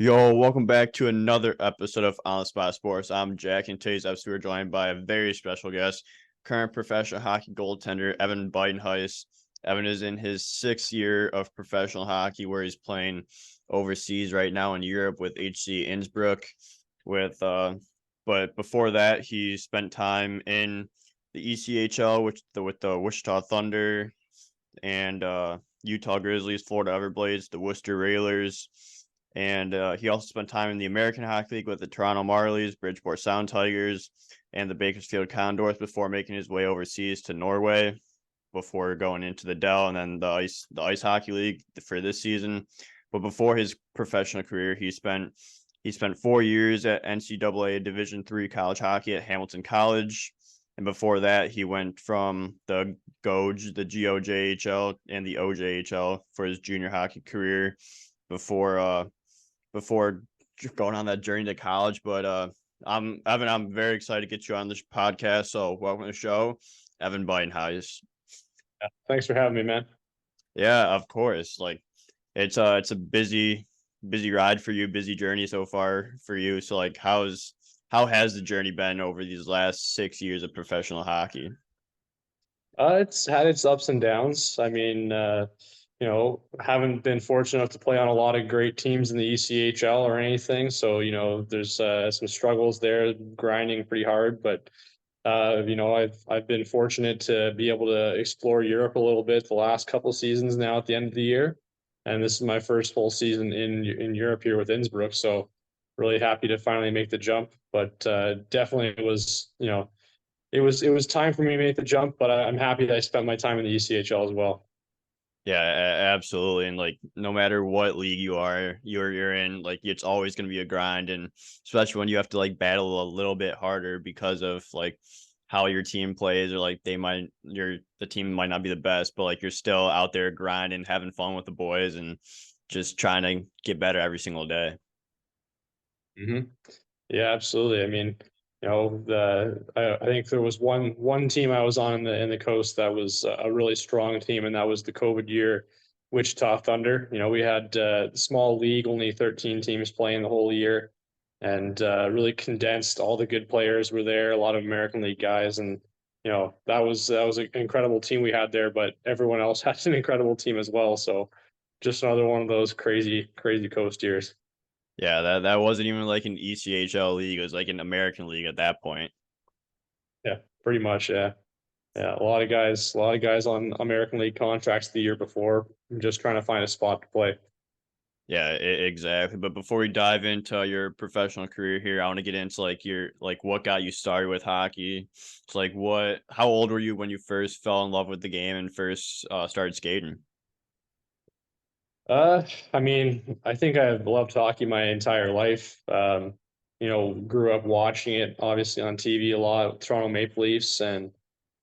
Yo, welcome back to another episode of On the Spot Sports. I'm Jack, and today's episode we're joined by a very special guest, current professional hockey goaltender Evan Buitenhuis. Evan is in his sixth year of professional hockey, where he's playing overseas right now in Europe with HC Innsbruck. But before that, he spent time in the ECHL, with the Wichita Thunder and Utah Grizzlies, Florida Everblades, the Worcester Railers, and he also spent time in the American Hockey League with the Toronto Marlies, Bridgeport Sound Tigers, and the Bakersfield Condors before making his way overseas to Norway before going into the Dell and then the Ice Hockey League for this season. But before his professional career, he spent 4 years at NCAA Division III college hockey at Hamilton College. And before that, he went from the GOJHL, and the OJHL for his junior hockey career before before going on that journey to college. But I'm Evan. I'm very excited to get you on this podcast. So welcome to the show, Evan Buitenhuis. Thanks for having me, man. Yeah, of course. Like it's a busy ride for you, busy journey so far for you. So like how has the journey been over these last 6 years of professional hockey? It's had its ups and downs. Haven't been fortunate enough to play on a lot of great teams in the ECHL or anything. So, there's some struggles there, grinding pretty hard. But I've been fortunate to be able to explore Europe a little bit the last couple seasons now at the end of the year, and this is my first full season in Europe here with Innsbruck. So, really happy to finally make the jump. But definitely it was it was time for me to make the jump, but I'm happy that I spent my time in the ECHL as well. Yeah, absolutely. And like no matter what league you're in, like it's always going to be a grind, and especially when you have to like battle a little bit harder because of like how your team plays, or like the team might not be the best, but like you're still out there grinding, having fun with the boys, and just trying to get better every single day. hmm Yeah, absolutely. I mean, I think there was one team I was on in the coast that was a really strong team, and that was the COVID year, Wichita Thunder. We had a small league, only 13 teams playing the whole year, and really condensed. All the good players were there, a lot of American League guys, and that was an incredible team we had there. But everyone else had an incredible team as well. So just another one of those crazy coast years. Yeah, that wasn't even like an ECHL league; it was like an American league at that point. Yeah, pretty much. Yeah. Yeah, a lot of guys on American League contracts the year before, just trying to find a spot to play. Yeah, exactly. But before we dive into your professional career here, I want to get into like what got you started with hockey. It's like how old were you when you first fell in love with the game and first started skating? Uh, I mean, I think I've loved hockey my entire life. Grew up watching it obviously on TV a lot, Toronto Maple Leafs, and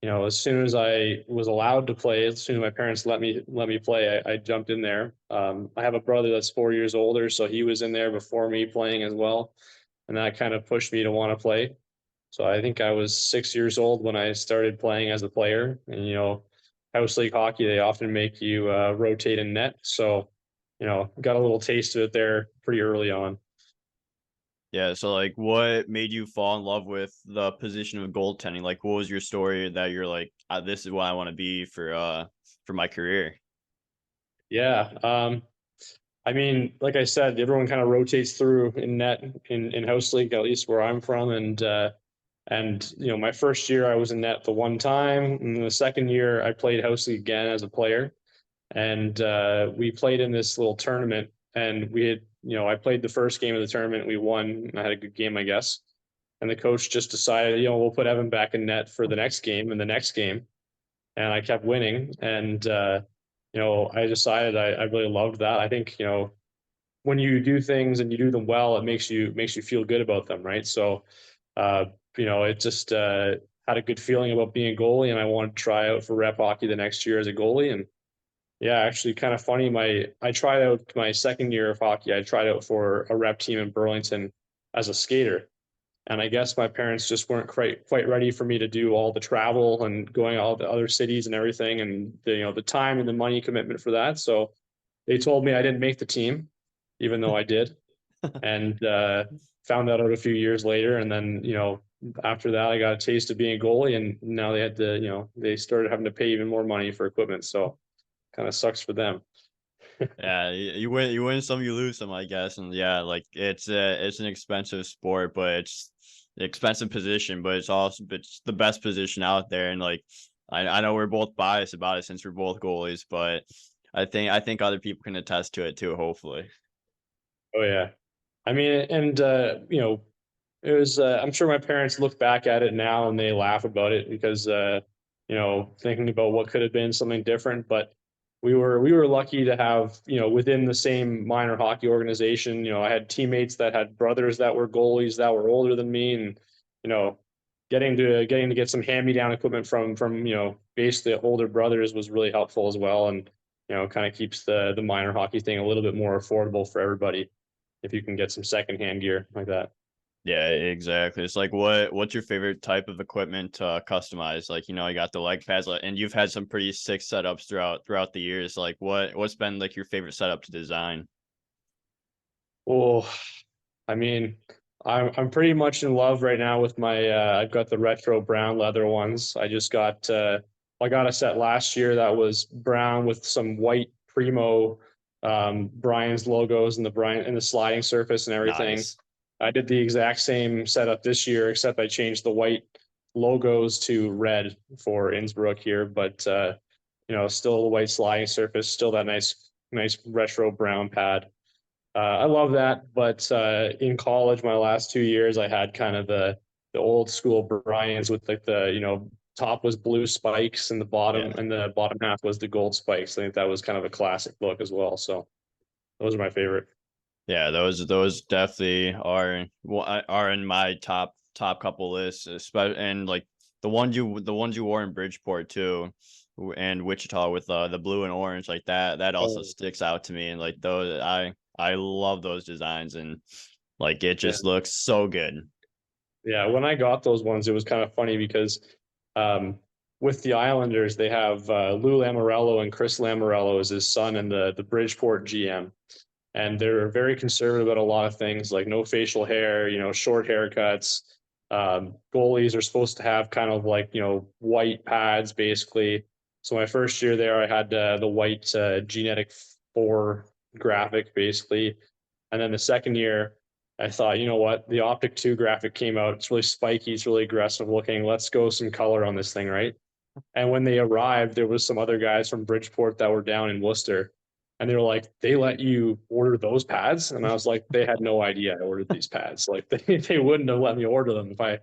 as soon as I was allowed to play, as soon as my parents let me play, I jumped in there. I have a brother that's 4 years older, so he was in there before me playing as well, and that kind of pushed me to want to play. So I think I was 6 years old when I started playing as a player. And house league hockey, they often make you rotate in net. So got a little taste of it there pretty early on. Yeah, so like what made you fall in love with the position of goaltending? Like what was your story that you're like, this is what I want to be for my career? Yeah. I mean, like I said, everyone kind of rotates through in net in house league, at least where I'm from, and my first year I was in net the one time, and the second year I played house league again as a player, and we played in this little tournament, and we had I played the first game of the tournament, we won. I had a good game, I guess, and the coach just decided, we'll put Evan back in net for the next game and the next game, and I kept winning, and I decided I really loved that. I think when you do things and you do them well, it makes you feel good about them, right? So uh, it just had a good feeling about being a goalie, and I wanted to try out for rep hockey the next year as a goalie. And yeah, actually, kind of funny. I tried out my second year of hockey. I tried out for a rep team in Burlington as a skater, and I guess my parents just weren't quite ready for me to do all the travel and going all the other cities and everything, and the time and the money commitment for that. So they told me I didn't make the team, even though I did. and found that out a few years later. And then, after that, I got a taste of being a goalie, and now they had to, they started having to pay even more money for equipment. So kind of sucks for them. Yeah, you win some, you lose some, I guess. And yeah, like it's an expensive sport, but it's an expensive position, but it's the best position out there. And like I know we're both biased about it since we're both goalies, but I think other people can attest to it too, hopefully. Oh yeah. I mean, and it was, I'm sure my parents look back at it now and they laugh about it because, thinking about what could have been something different. But we were lucky to have, within the same minor hockey organization, I had teammates that had brothers that were goalies that were older than me, and, you know, getting to get some hand-me-down equipment from, basically older brothers was really helpful as well. And, kind of keeps the minor hockey thing a little bit more affordable for everybody if you can get some secondhand gear like that. Yeah, exactly. It's like what's your favorite type of equipment to customize? Like, you got the leg pads, and you've had some pretty sick setups throughout the years. Like what's been like your favorite setup to design? Oh, I mean, I'm pretty much in love right now with my I've got the retro brown leather ones. I got a set last year that was brown with some white Primo Brian's logos and the sliding surface and everything. Nice. I did the exact same setup this year, except I changed the white logos to red for Innsbruck here, but still the white sliding surface, still that nice retro brown pad. I love that, but in college, my last 2 years, I had kind of the old school Bryans with like the top was blue spikes and Yeah. the bottom half was the gold spikes. I think that was kind of a classic look as well. So those are my favorite. Yeah, those definitely are in my top couple lists, especially, and like the ones you wore in Bridgeport too, and Wichita with the blue and orange, like that also Oh, sticks out to me. And like those, I love those designs, and like it yeah. just looks so good. Yeah, when I got those ones, it was kind of funny because um, with the Islanders, they have Lou Lamorello and Chris Lamorello as his son and the Bridgeport GM. And they're very conservative about a lot of things like no facial hair, short haircuts. Goalies are supposed to have kind of like, white pads basically. So my first year there, I had the white Genetic 4 graphic basically. And then the second year, I thought, you know what? The Optic 2 graphic came out. It's really spiky. It's really aggressive looking. Let's go some color on this thing, right? And when they arrived, there was some other guys from Bridgeport that were down in Worcester. And they were like, they let you order those pads? And I was like, they had no idea I ordered these pads. Like they wouldn't have let me order them if I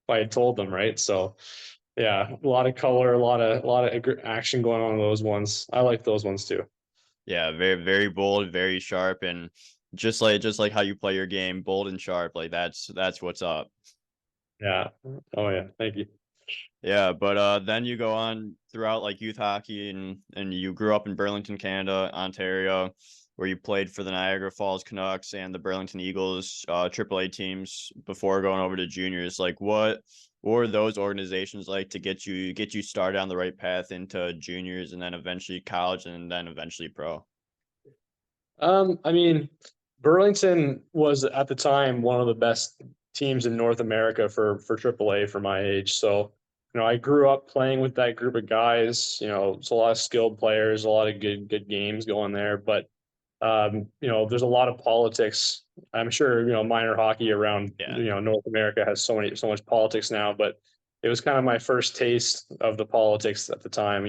had told them, right? So yeah, a lot of color, a lot of action going on in those ones. I like those ones too. Yeah, very very bold, very sharp, and just like how you play your game, bold and sharp. Like that's what's up. Yeah. Oh yeah. Thank you. Yeah, but then you go on throughout like youth hockey, and you grew up in Burlington, Canada, Ontario, where you played for the Niagara Falls Canucks and the Burlington Eagles, AAA teams before going over to juniors. Like what were those organizations like to get you started on the right path into juniors and then eventually college and then eventually pro? I mean, Burlington was at the time one of the best teams in North America for AAA for my age. So, I grew up playing with that group of guys. It's a lot of skilled players, a lot of good games going there. But there's a lot of politics. I'm sure, minor hockey around, Yeah. North America has so much politics now, but it was kind of my first taste of the politics at the time.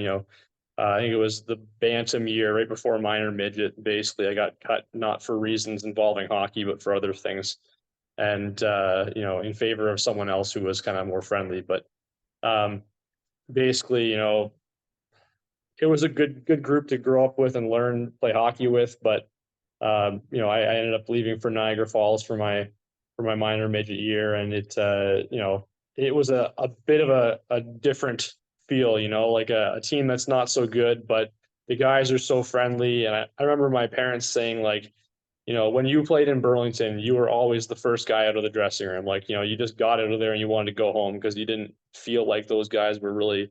I think it was the bantam year right before minor midget. Basically, I got cut not for reasons involving hockey, but for other things, and in favor of someone else who was kind of more friendly. But um, basically, it was a good group to grow up with and learn play hockey with. But I ended up leaving for Niagara Falls for my minor midget year, and it was a bit of a different feel, like a team that's not so good, but the guys are so friendly. And I remember my parents saying like, when you played in Burlington, you were always the first guy out of the dressing room. Like, you just got out of there and you wanted to go home because you didn't feel like those guys were really,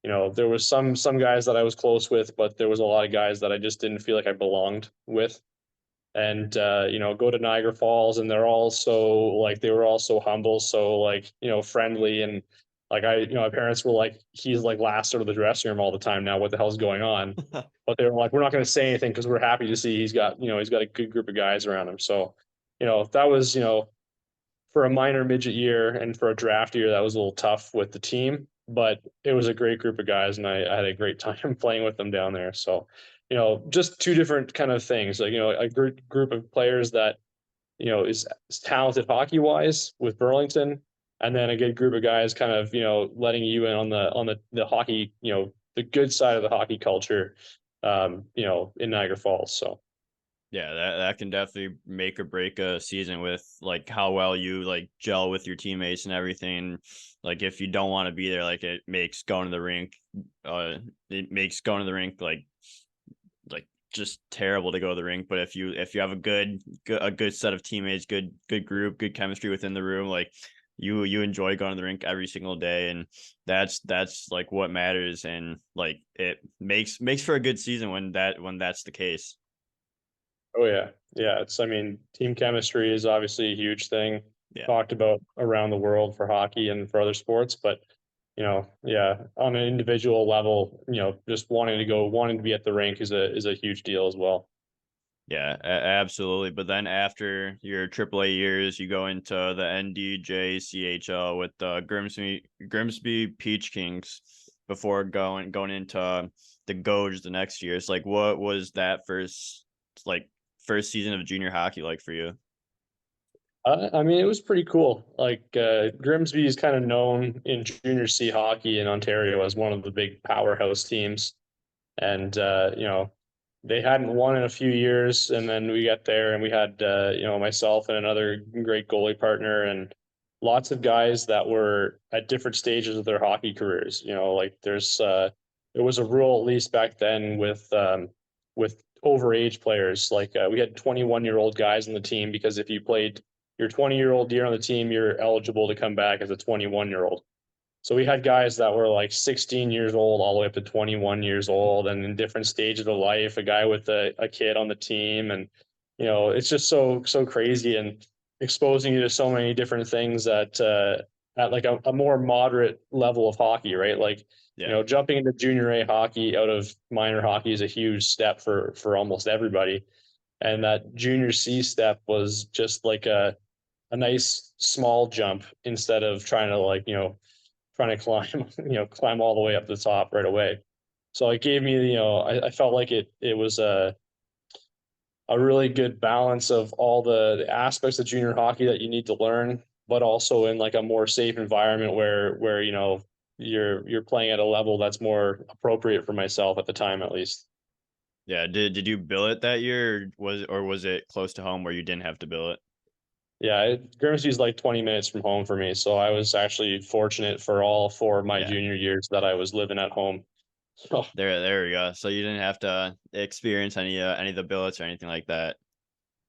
there was some guys that I was close with, but there was a lot of guys that I just didn't feel like I belonged with. and go to Niagara Falls, and they're all so like they were all so humble, so like friendly, and like my parents were like, he's like last out of the dressing room all the time now. What the hell's going on? But they were like, we're not going to say anything because we're happy to see he's got a good group of guys around him. So that was for a minor midget year and for a draft year, that was a little tough with the team, but it was a great group of guys, and I had a great time playing with them down there. So, just two different kind of things. Like, a group of players that is talented hockey wise with Burlington, and then a good group of guys kind of letting you in on the hockey, the good side of the hockey culture, in Niagara Falls. So. Yeah, that can definitely make or break a season with like how well you like gel with your teammates and everything. Like if you don't want to be there, like it makes going to the rink, like just terrible to go to the rink. But if you have a good set of teammates, good group, good chemistry within the room, like you enjoy going to the rink every single day, and that's like what matters, and like it makes for a good season when that's the case. Oh yeah. Yeah. I mean, team chemistry is obviously a huge thing Yeah. talked about around the world for hockey and for other sports, but yeah, on an individual level, just wanting to be at the rink is a huge deal as well. Yeah, absolutely. But then after your AAA years, you go into the NDJCHL with the Grimsby Peach Kings before going into the Gouge the next year. It's like, what was that first season of junior hockey like for you? I mean, it was pretty cool. Like Grimsby is kind of known in junior C hockey in Ontario as one of the big powerhouse teams, and they hadn't won in a few years, and then we got there, and we had myself and another great goalie partner, and lots of guys that were at different stages of their hockey careers. Like there was a rule, at least back then, with overage players. Like we had 21-year-old guys on the team, because if you played your 20-year-old year on the team, you're eligible to come back as a 21-year-old. So we had guys that were like 16 years old all the way up to 21 years old, and in different stages of life, a guy with a kid on the team. And, it's just so crazy, and exposing you to so many different things at like a more moderate level of hockey, right? Like, Yeah. jumping into junior A hockey out of minor hockey is a huge step for almost everybody. And that junior C step was just like a nice small jump, instead of trying to like, trying to climb, climb all the way up the top right away. So it gave me, I felt like it was a really good balance of all the aspects of junior hockey that you need to learn, but also in like a more safe environment where you're playing at a level that's more appropriate for myself at the time, at least. Yeah. Did you bill it that year, or was it close to home where you didn't have to bill it? Yeah, Grimsby's like 20 minutes from home for me, so I was actually fortunate for all 4 of my Yeah. junior years that I was living at home. So There we go. So you didn't have to experience any of the billets or anything like that.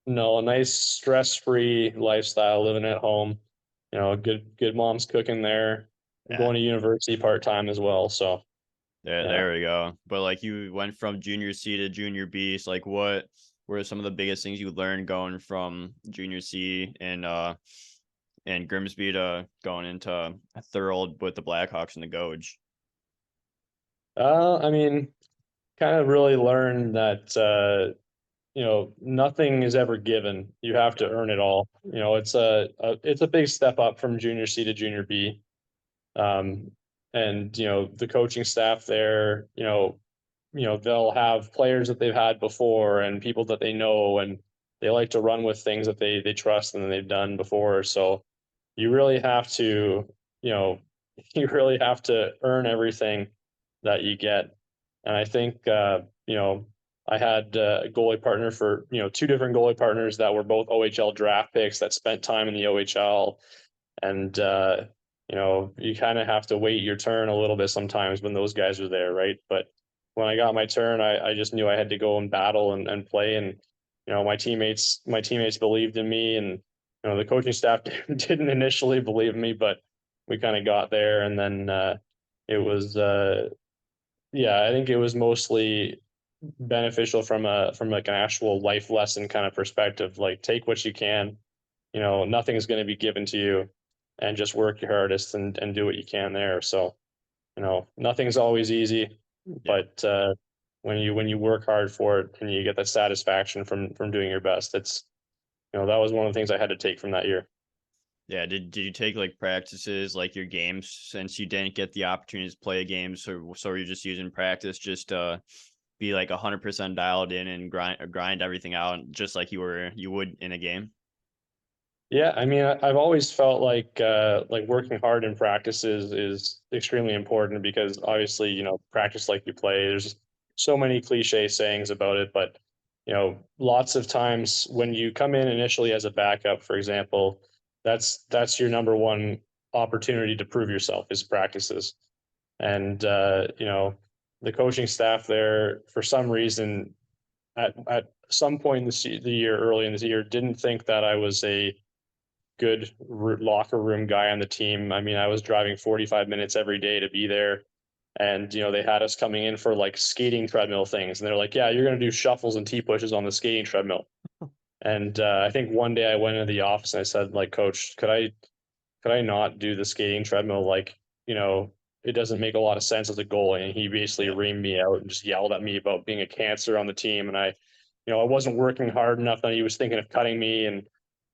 no, a nice stress-free lifestyle living at home. Good mom's cooking there. Yeah. Going to university part-time as well. So yeah. There we go. But like you went from junior C to junior B. So like what were some of the biggest things you learned going from junior C and Grimsby to going into Thorold with the Blackhawks and the Gouge? I mean, kind of really learned that nothing is ever given. You have to earn it all. It's a big step up from junior C to junior B. Um, and the coaching staff there, they'll have players that they've had before and people that they know, and they like to run with things that they trust and that they've done before. So you really have to, you know, you really have to earn everything that you get. And I think, I had a goalie partner for, two different goalie partners that were both OHL draft picks that spent time in the OHL. And, you kind of have to wait your turn a little bit sometimes when those guys are there, right? But when I got my turn, I just knew I had to go and battle and play. And, my teammates believed in me, and, the coaching staff didn't initially believe in me, but we kind of got there. And then, it was, yeah, I think it was mostly beneficial from like an actual life lesson kind of perspective. Like, take what you can, nothing's going to be given to you, and just work your hardest and do what you can there. So, nothing's always easy, Yeah. but when you work hard for it and you get the satisfaction from doing your best, it's that was one of the things I had to take from that year. Yeah, did you take like practices like your games since you didn't get the opportunity to play games, so you're just using practice just to be like 100% dialed in and grind everything out just like you would in a game? Yeah, I mean, I've always felt like working hard in practice is extremely important because obviously, practice like you play. There's so many cliche sayings about it, but lots of times when you come in initially as a backup, for example, that's your number one opportunity to prove yourself is practices. And the coaching staff there, for some reason, at some point in the year, early in the year, didn't think that I was a good locker room guy on the team. I mean, I was driving 45 minutes every day to be there. And, they had us coming in for like skating treadmill things. And they're like, yeah, you're going to do shuffles and T pushes on the skating treadmill. And I think one day I went into the office and I said, like, coach, could I not do the skating treadmill? Like, it doesn't make a lot of sense as a goalie. And he basically Yeah. reamed me out and just yelled at me about being a cancer on the team. And I wasn't working hard enough that he was thinking of cutting me. And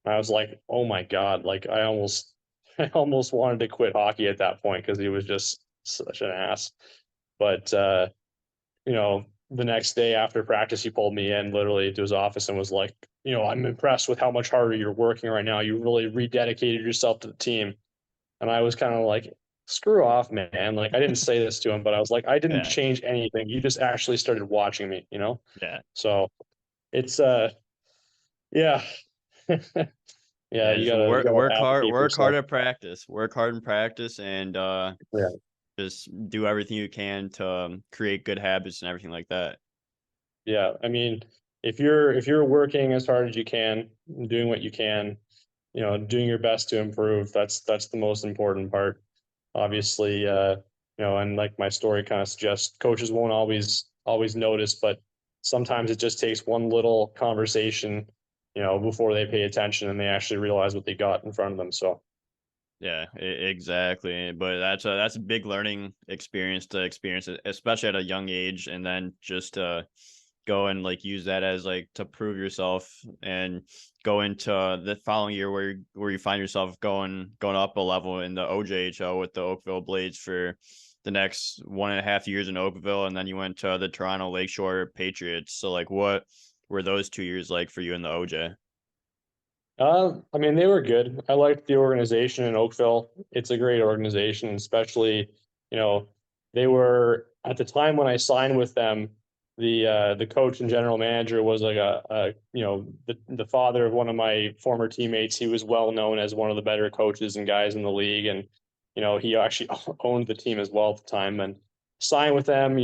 I was like, oh my God, like I almost wanted to quit hockey at that point because he was just such an ass. But the next day after practice, he pulled me in literally to his office and was like, I'm impressed with how much harder you're working right now. You really rededicated yourself to the team. And I was kind of like, screw off, man. Like, I didn't say this to him, but I was like, I didn't Yeah. change anything. You just actually started watching me. Yeah. So it's, yeah. Yeah, Yeah, you just gotta advocate for work hard yourself. at practice, work hard in practice, and Yeah. just do everything you can to create good habits and everything like that. Yeah. I mean, if you're working as hard as you can, doing what you can, doing your best to improve, that's the most important part. Obviously, and like my story kind of suggests, coaches won't always notice, but sometimes it just takes one little conversation, before they pay attention and they actually realize what they got in front of them. So Yeah, exactly. But that's a big learning experience to experience it, especially at a young age, and then just go and like use that as like to prove yourself and go into the following year where you find yourself going up a level in the OJHL with the Oakville Blades for the next 1.5 years in Oakville, and then you went to the Toronto Lakeshore Patriots. So like, what were those 2 years like for you in the OJ? I mean, they were good. I liked the organization in Oakville. It's a great organization, especially, you know, they were at the time when I signed with them, the coach and general manager was like the father of one of my former teammates. He was well known as one of the better coaches and guys in the league, and he actually owned the team as well at the time. And signed with them,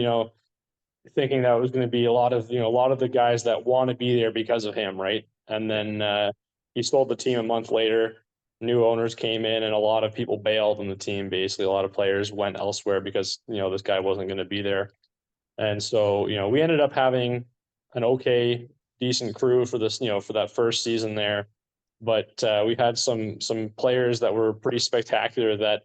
thinking that it was going to be a lot of the guys that want to be there because of him, right? And Yeah, then he sold the team a month later. New owners came in, and a lot of people bailed on the team. Basically, a lot of players went elsewhere because this guy wasn't going to be there. And so we ended up having an okay, decent crew for this, for that first season there. But we had some players that were pretty spectacular that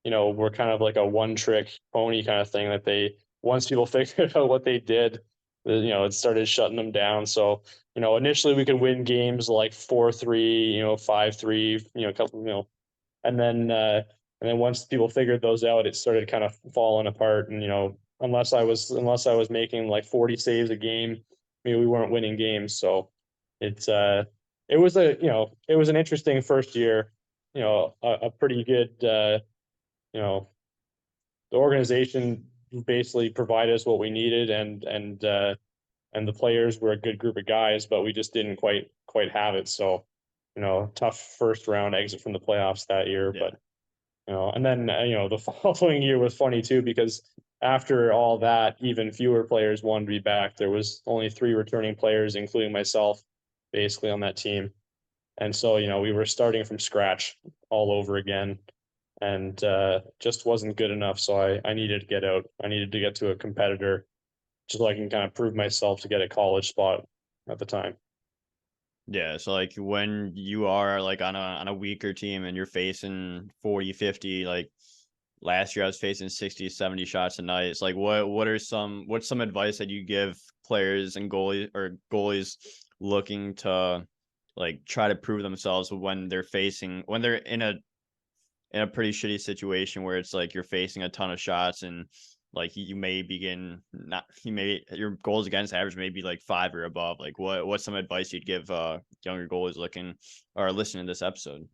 were kind of like a one trick pony kind of thing that they once people figured out what they did, it started shutting them down. So initially we could win games like 4-3, 5-3, couple, and then once people figured those out, it started kind of falling apart. And unless I was making like 40 saves a game, maybe we weren't winning games. So it's it was an interesting first year. A pretty good you know the organization basically provided us what we needed, and the players were a good group of guys, but we just didn't quite have it. So tough first round exit from the playoffs that year. yeah, But and then the following year was funny too because after all that, even fewer players wanted to be back. There was only 3 returning players, including myself, basically on that team. And so we were starting from scratch all over again, and just wasn't good enough. So I needed to get out. I needed to get to a competitor just so I can kind of prove myself to get a college spot at the time. Yeah, so like when you are like on a weaker team and you're facing 40, 50, like last year I was facing 60, 70 shots a night. It's like what's some advice that you give players and goalies looking to like try to prove themselves when they're in a pretty shitty situation where it's like you're facing a ton of shots and like you may begin not you may your goals against average may be like 5 or above. Like what's some advice you'd give younger goalies looking or listening to this episode?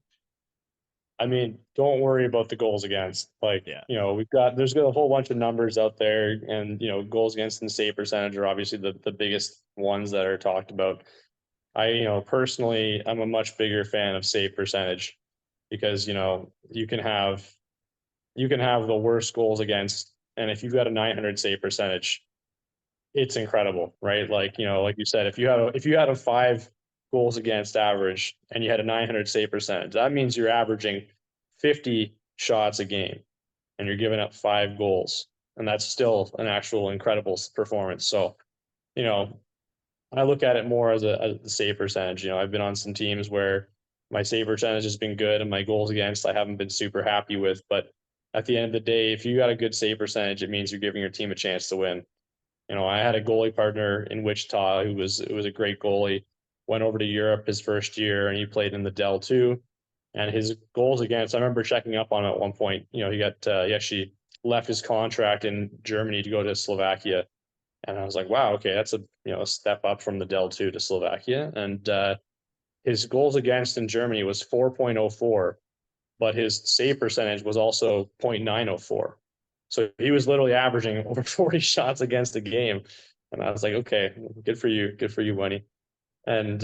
I mean, don't worry about the goals against. Like, Yeah. there's got a whole bunch of numbers out there, and goals against and save percentage are obviously the biggest ones that are talked about. Personally, I'm a much bigger fan of save percentage because, you can have the worst goals against, and if you've got a 900 save percentage, it's incredible, right? Like, like you said, if you had a 5 goals against average and you had a 900 save percentage, that means you're averaging 50 shots a game and you're giving up 5 goals. And that's still an actual incredible performance. So, you know, I look at it more as a save percentage. I've been on some teams where my save percentage has been good and my goals against I haven't been super happy with. But at the end of the day, if you got a good save percentage, it means you're giving your team a chance to win. I had a goalie partner in Wichita who was a great goalie. Went over to Europe his first year, and he played in the Dell too. And his goals against, I remember checking up on him at one point. He actually left his contract in Germany to go to Slovakia, and I was like, wow, okay, that's a step up from the Dell 2 to Slovakia. And his goals against in Germany was 4.04, but his save percentage was also 0.904. So he was literally averaging over 40 shots against a game. And I was like, okay, good for you. Good for you, Winnie. And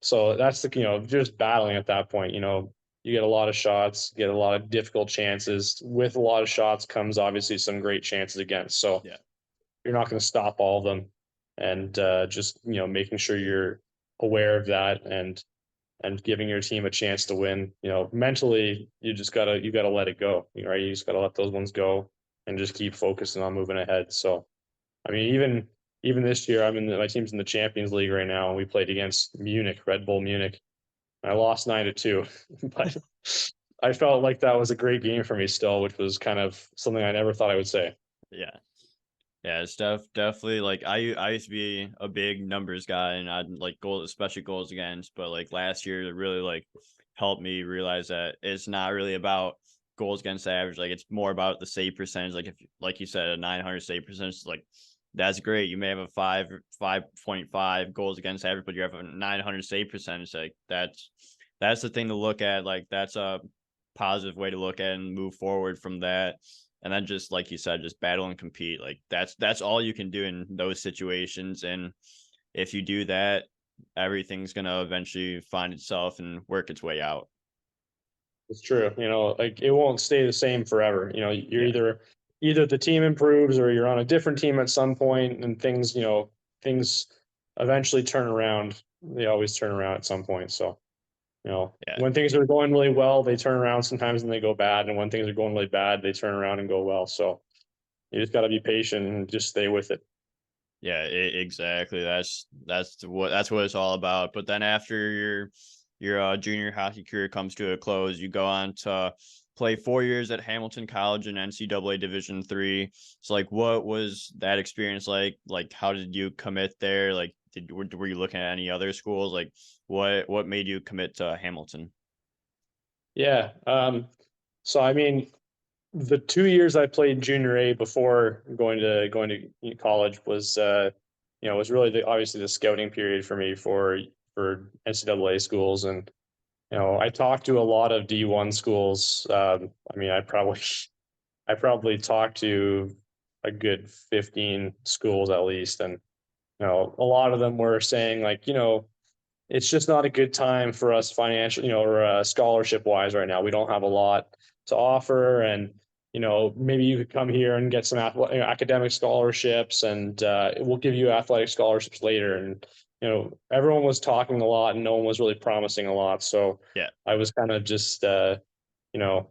so that's just battling at that point. You get a lot of shots, get a lot of difficult chances. With a lot of shots comes obviously some great chances against. So Yeah. you're not going to stop all of them. And just making sure you're aware of that and giving your team a chance to win. Mentally, you gotta let it go, right? You just gotta let those ones go and just keep focusing on moving ahead. So, I mean, even this year, my team's in the Champions League right now, and we played against Munich, Red Bull Munich. I lost 9-2, but I felt like that was a great game for me still, which was kind of something I never thought I would say. Yeah. Yeah, it's definitely like I used to be a big numbers guy and I'd like goals, especially goals against, but like last year it really like helped me realize that it's not really about goals against average. Like it's more about the save percentage. Like if like you said, a 900 save percentage, like that's great. You may have a 5.5 goals against average, but you have a 900 save percentage. Like that's the thing to look at. Like that's a positive way to look at and move forward from that. And then just like you said, just battle and compete. Like that's all you can do in those situations. And if you do that, everything's gonna eventually find itself and work its way out. It's true. Like it won't stay the same forever. You're Yeah. either the team improves or you're on a different team at some point and things eventually turn around. They always turn around at some point. So, Yeah. when things are going really well, they turn around sometimes and they go bad. And when things are going really bad, they turn around and go well. So you just got to be patient and just stay with it. Yeah, exactly. That's what it's all about. But then after your junior hockey career comes to a close, you go on to play 4 years at Hamilton College in NCAA Division III. So like, what was that experience like? Like, how did you commit there? Like, were you looking at any other schools? Like, what made you commit to Hamilton? Yeah. So I mean, the 2 years I played junior A before going to college was really obviously the scouting period for me for NCAA schools. And I talked to a lot of D1 schools. I mean, I probably talked to a good 15 schools at least. And a lot of them were saying like, it's just not a good time for us financial, or scholarship wise right now. We don't have a lot to offer, and maybe you could come here and get some academic scholarships, and we'll give you athletic scholarships later. And everyone was talking a lot, and no one was really promising a lot. So Yeah. I was kind of just, you know,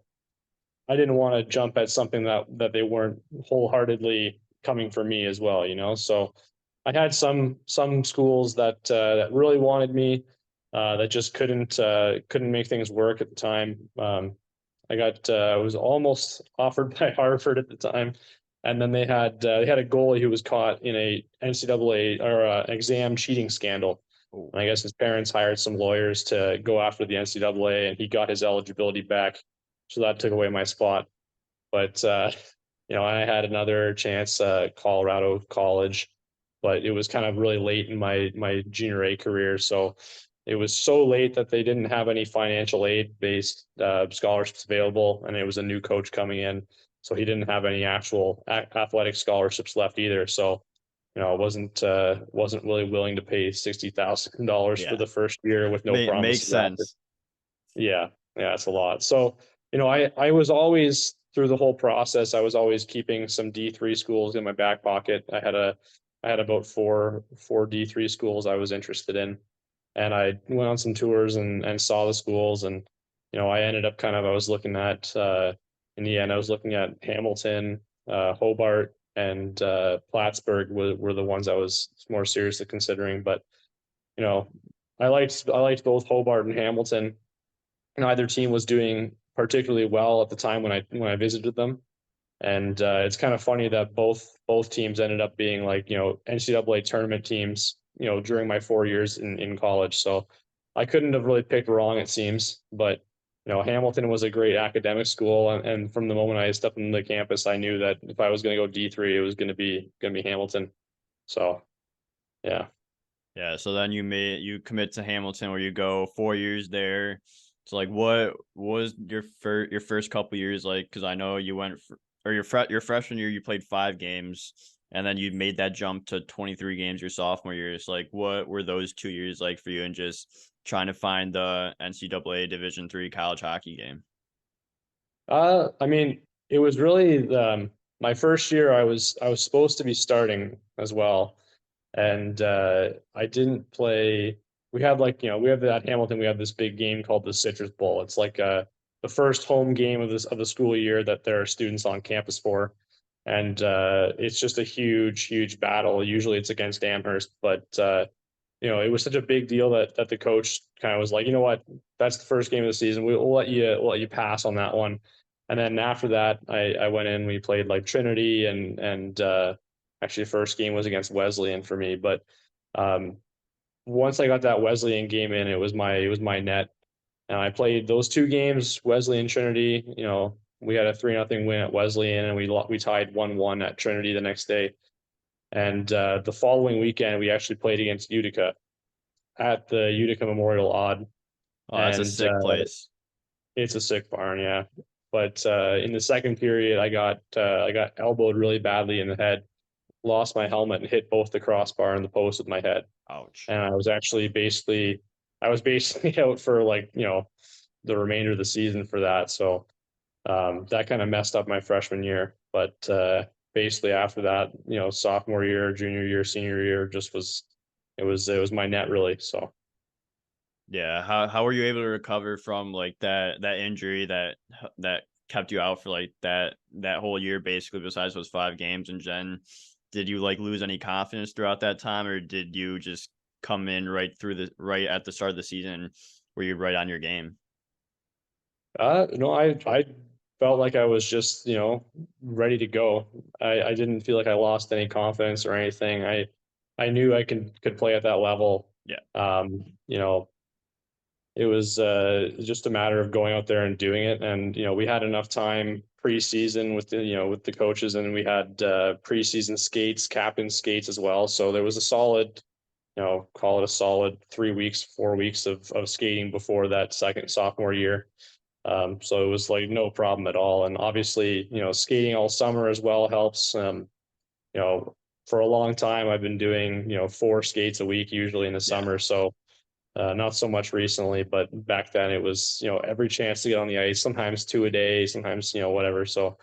I didn't want to jump at something that they weren't wholeheartedly coming for me as well, so I had some schools that that really wanted me, that just couldn't make things work at the time. I was almost offered by Harvard at the time, and then they had a goalie who was caught in a NCAA or exam cheating scandal. Oh, And I guess his parents hired some lawyers to go after the NCAA, and he got his eligibility back, so that took away my spot. But I had another chance, Colorado College, but it was kind of really late in my junior A career. So it was so late that they didn't have any financial aid based scholarships available, and it was a new coach coming in, so he didn't have any actual athletic scholarships left either. So I wasn't really willing to pay $60,000 for yeah. the first year with no Makes promises after. sense. Yeah, yeah, it's a lot. So, I was always through the whole process, I was always keeping some D3 schools in my back pocket. I had about four D3 schools I was interested in. And I went on some tours and saw the schools, and I ended up I was looking at in the end I was looking at Hamilton, Hobart, and Plattsburgh were the ones I was more seriously considering. But you know, I liked both Hobart and Hamilton. Neither team was doing particularly well at the time when I visited them, and it's kind of funny that both teams ended up being like NCAA tournament teams during my 4 years in college. So I couldn't have really picked wrong, it seems. But Hamilton was a great academic school, and from the moment I stepped into the campus, I knew that if I was going to go D3, it was going to be Hamilton. So yeah. Yeah, so then you commit to Hamilton where you go 4 years there. So like what was your first couple years like? Because I know you went or your freshman year you played 5 games and then you made that jump to 23 games your sophomore year. It's like what were those 2 years like for you and just trying to find the NCAA Division III college hockey game? I mean, it was really my first year. I was supposed to be starting as well, and I didn't play. We had we have at Hamilton. We have this big game called the Citrus Bowl. It's like the first home game of the school year that there are students on campus for, and it's just a huge battle. Usually it's against Amherst, but it was such a big deal that the coach kind of was like, you know what, that's the first game of the season. We'll let you pass on that one. And then after that, I went in. We played like Trinity, and actually first game was against Wesleyan for me. But um, once I got that Wesleyan game in, it was my net, and I played those 2 games, Wesleyan Trinity. We had a 3-0 win at Wesleyan, and we tied 1-1 at Trinity the next day. And the following weekend, we actually played against Utica at the Utica Memorial Odd, Oh, that's a and sick place. it's a sick barn, yeah. But in the second period, I got elbowed really badly in the head, lost my helmet, and hit both the crossbar and the post with my head. Ouch. And I was basically out for the remainder of the season for that. So that kind of messed up my freshman year. But basically after that, sophomore year, junior year, senior year, it was my net really. So Yeah, how were you able to recover from like that injury that kept you out for like that whole year basically besides those 5 games? And then did you like lose any confidence throughout that time, or did you just come in right at the start of the season where you're right on your game? no, I felt like I was just ready to go. I didn't feel like I lost any confidence or anything. I knew I could play at that level. Yeah. Um, you know, it was just a matter of going out there and doing it. And we had enough time preseason with the coaches, and we had preseason skates, captain skates as well. So there was a solid, call it a solid 3 weeks, 4 weeks of skating before that second sophomore year. So it was like no problem at all. And obviously, skating all summer as well helps. You know, for a long time, I've been doing, 4 skates a week, usually in the Yeah. summer. So not so much recently, but back then it was, every chance to get on the ice, sometimes 2 a day, sometimes, whatever. So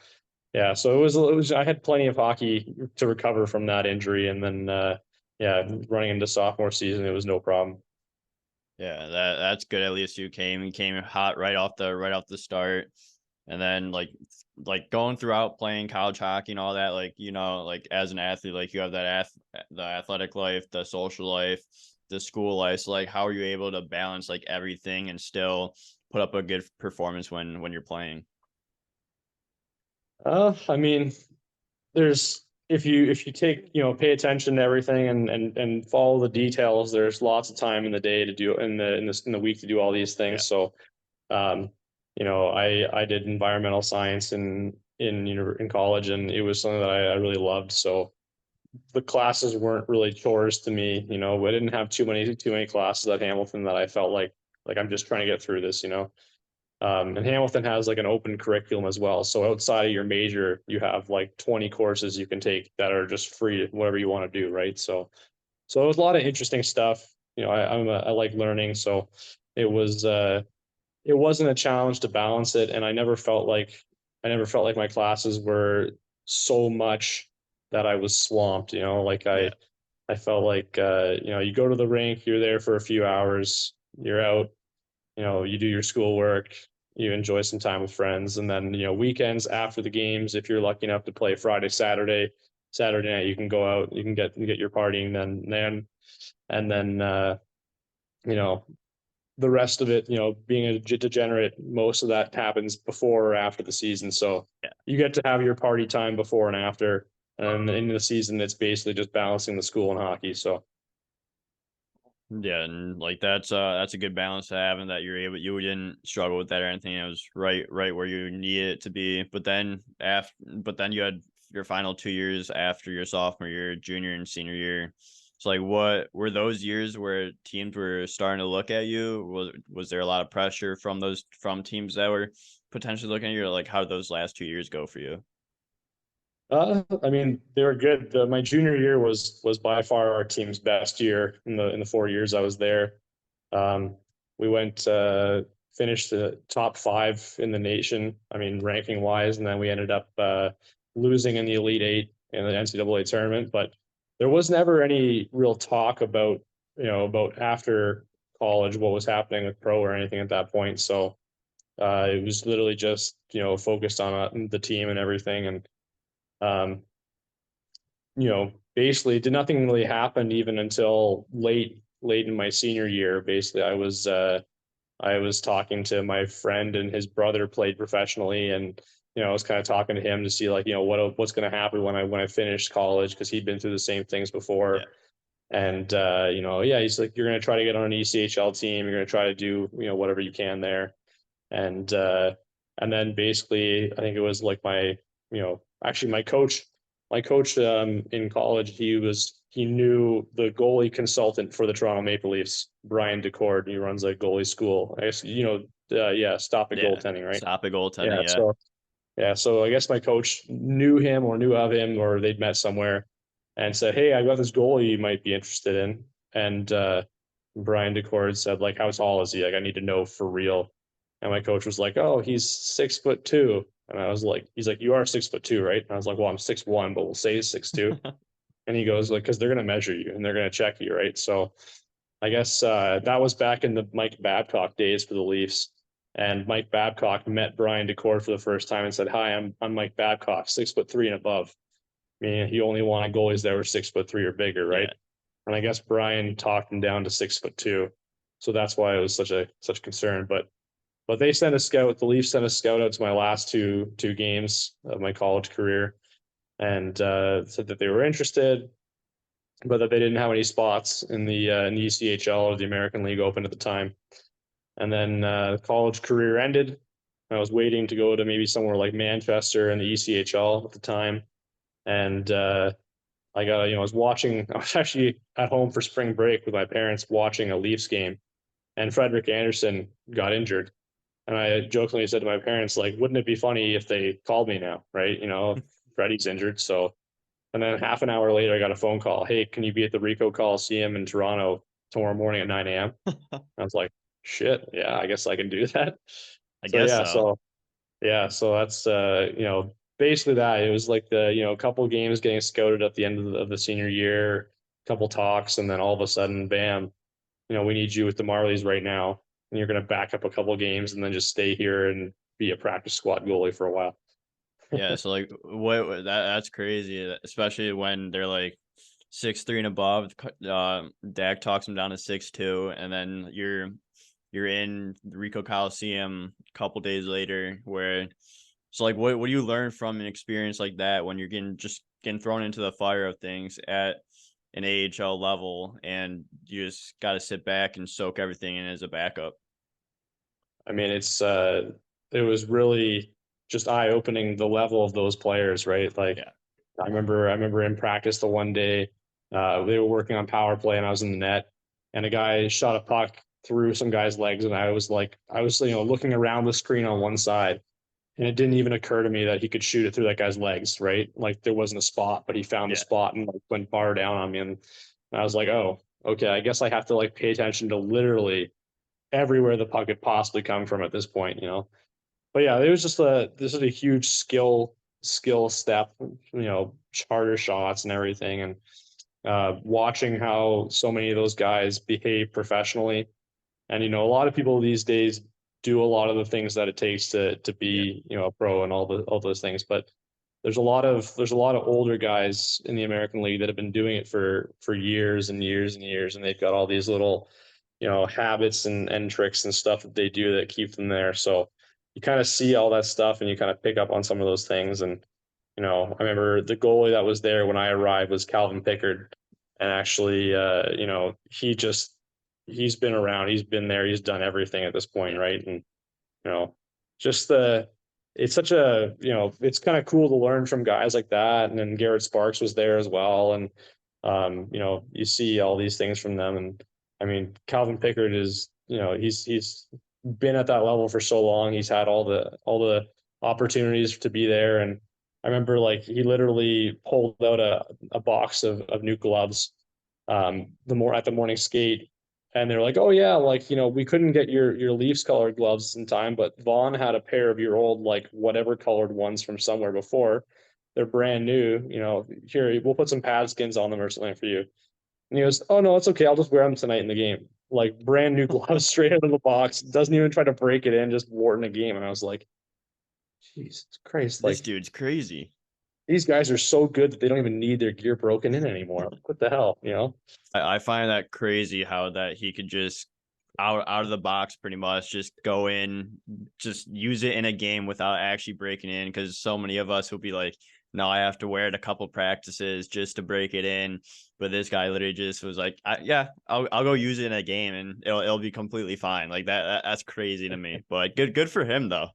yeah, so I had plenty of hockey to recover from that injury. And then, yeah, running into sophomore season, it was no problem. Yeah, that's good. At least you came hot right off the start. And then like going throughout playing college hockey and all that, like, you know, like as an athlete, like you have that the athletic life, the social life, the school life. So like how are you able to balance like everything and still put up a good performance when you're playing? I mean, there's if you take, pay attention to everything and follow the details, there's lots of time in the day to do in the week to do all these Yeah. things. So, um, I did environmental science in college, and it was something that I really loved. So the classes weren't really chores to me. I didn't have too many classes at Hamilton that I felt like I'm just trying to get through this. And Hamilton has like an open curriculum as well. So outside of your major, you have like 20 courses you can take that are just free, whatever you want to do, right? So it was a lot of interesting stuff. I like learning, so it was it wasn't a challenge to balance it, and I never felt like my classes were so much that I was swamped. Like Yeah. I felt like you go to the rink, you're there for a few hours, you're out, you do your schoolwork, you enjoy some time with friends, and then weekends after the games, if you're lucky enough to play Friday, Saturday night, you can go out, you get your partying then, and then you know the rest of it, being a degenerate, most of that happens before or after the season. So Yeah. you get to have your party time before and after, and in the season, it's basically just balancing the school and hockey. So Yeah, and like that's a good balance to have, and that you didn't struggle with that or anything. It was right where you needed it to be. But then you had your final 2 years after your sophomore year, junior and senior year. So like what were those years where teams were starting to look at you? Was there a lot of pressure from teams that were potentially looking at you? Or like how did those last 2 years go for you? I mean, they were good. My junior year was by far our team's best year in the 4 years I was there. Um, we went finished the top five in the nation. I mean, ranking wise, and then we ended up losing in the Elite Eight in the NCAA tournament. But there was never any real talk about after college what was happening with pro or anything at that point. So it was literally just focused on the team and everything, and um, basically did nothing really happen even until late in my senior year. Basically, I was talking to my friend, and his brother played professionally, and I was kind of talking to him to see like what's going to happen when I finish college, because he'd been through the same things before. Yeah. And yeah, he's like, you're going to try to get on an ECHL team, you're going to try to do whatever you can there. And then basically I think it was like actually my coach in college, he knew the goalie consultant for the Toronto Maple Leafs, Brian Decord. He runs a goalie school, I guess. Yeah, Stop It Yeah. Goaltending, right? Stop at Yeah. goaltending, yeah. So I guess my coach knew him or knew of him, or they'd met somewhere, and said, "Hey, I got this goalie you might be interested in." And Brian Decord said, like, "How tall is he? Like, I need to know for real." And my coach was like, "Oh, he's 6'2". And I was like, he's like, "You are 6'2", right?" And I was like, "Well, I'm 6'1", but we'll say he's 6'2". And he goes like, "Because they're gonna measure you and they're gonna check you, right?" So I guess that was back in the Mike Babcock days for the Leafs. And Mike Babcock met Brian Decord for the first time and said, "Hi, I'm Mike Babcock, 6'3" and above." I mean, he only wanted goalies that were 6'3" or bigger, right? Yeah. And I guess Brian talked him down to 6'2". So that's why it was such concern. But they sent a scout. The Leafs sent a scout out to my last two games of my college career, and said that they were interested, but that they didn't have any spots in the ECHL or the American League Open at the time. And then the college career ended. I was waiting to go to maybe somewhere like Manchester in the ECHL at the time, and I was watching. I was actually at home for spring break with my parents watching a Leafs game, and Frederick Anderson got injured. And I jokingly said to my parents, like, "Wouldn't it be funny if they called me now, right? If Freddie's injured." So, and then half an hour later, I got a phone call. "Hey, can you be at the Ricoh Coliseum in Toronto tomorrow morning at 9 a.m.?" I was like, "Shit, yeah, I guess I can do that." I So guess yeah, so. so that's basically that. It was like the couple games getting scouted at the end of the senior year, couple talks, and then all of a sudden, bam, we need you with the Marlies right now, and you're going to back up a couple games and then just stay here and be a practice squad goalie for a while. Yeah, so like that's crazy, especially when they're like 6'3" and above. Dak talks them down to 6'2", and then you're in the Rico Coliseum a couple days later. Where so like what do you learn from an experience like that when you're getting thrown into the fire of things at an AHL level, and you just got to sit back and soak everything in as a backup? I mean, it was really just eye-opening the level of those players, right? Like Yeah, I remember in practice the one day, they were working on power play and I was in the net and a guy shot a puck through some guy's legs and I was looking around the screen on one side and it didn't even occur to me that he could shoot it through that guy's legs, right? Like there wasn't a spot, but he found the yeah. spot and like went bar down on me and I was like, oh, okay, I guess I have to like pay attention to literally everywhere the puck could possibly come from at this point, you know. But yeah, it was just this is a huge skill step, charter shots and everything, and watching how so many of those guys behave professionally. And a lot of people these days do a lot of the things that it takes to Yeah. be a pro and all those things. But there's a lot of older guys in the American League that have been doing it for years and years and years, and they've got all these little habits and tricks and stuff that they do that keep them there. So you kind of see all that stuff and you kind of pick up on some of those things. And I remember the goalie that was there when I arrived was Calvin Pickard, and actually, he's been around, he's been there, he's done everything at this point, Yeah. right? And just the it's such a it's kind of cool to learn from guys like that. And then Garrett Sparks was there as well, and you see all these things from them. And I mean, Calvin Pickard is he's been at that level for so long. He's had all the opportunities to be there. And I remember like he literally pulled out a box of new gloves at the morning skate, and they're like, "Oh yeah, like we couldn't get your Leafs colored gloves in time, but Vaughn had a pair of your old like whatever colored ones from somewhere before. They're brand new. Here we'll put some pad skins on them or something for you." And he goes, "Oh no, it's okay. I'll just wear them tonight in the game." Like brand new gloves straight out of the box. Doesn't even try to break it in, just wore it in a game. And I was like, Jesus Christ! This Like dude's crazy. these guys are so good that they don't even need their gear broken in anymore. What the hell, I find that crazy how that he could just out of the box pretty much just go in, just use it in a game without actually breaking in. Because so many of us will be like, no, I have to wear it a couple practices just to break it in. But this guy literally just was like, yeah, I'll go use it in a game and it'll be completely fine. Like that's crazy to me. But good for him though.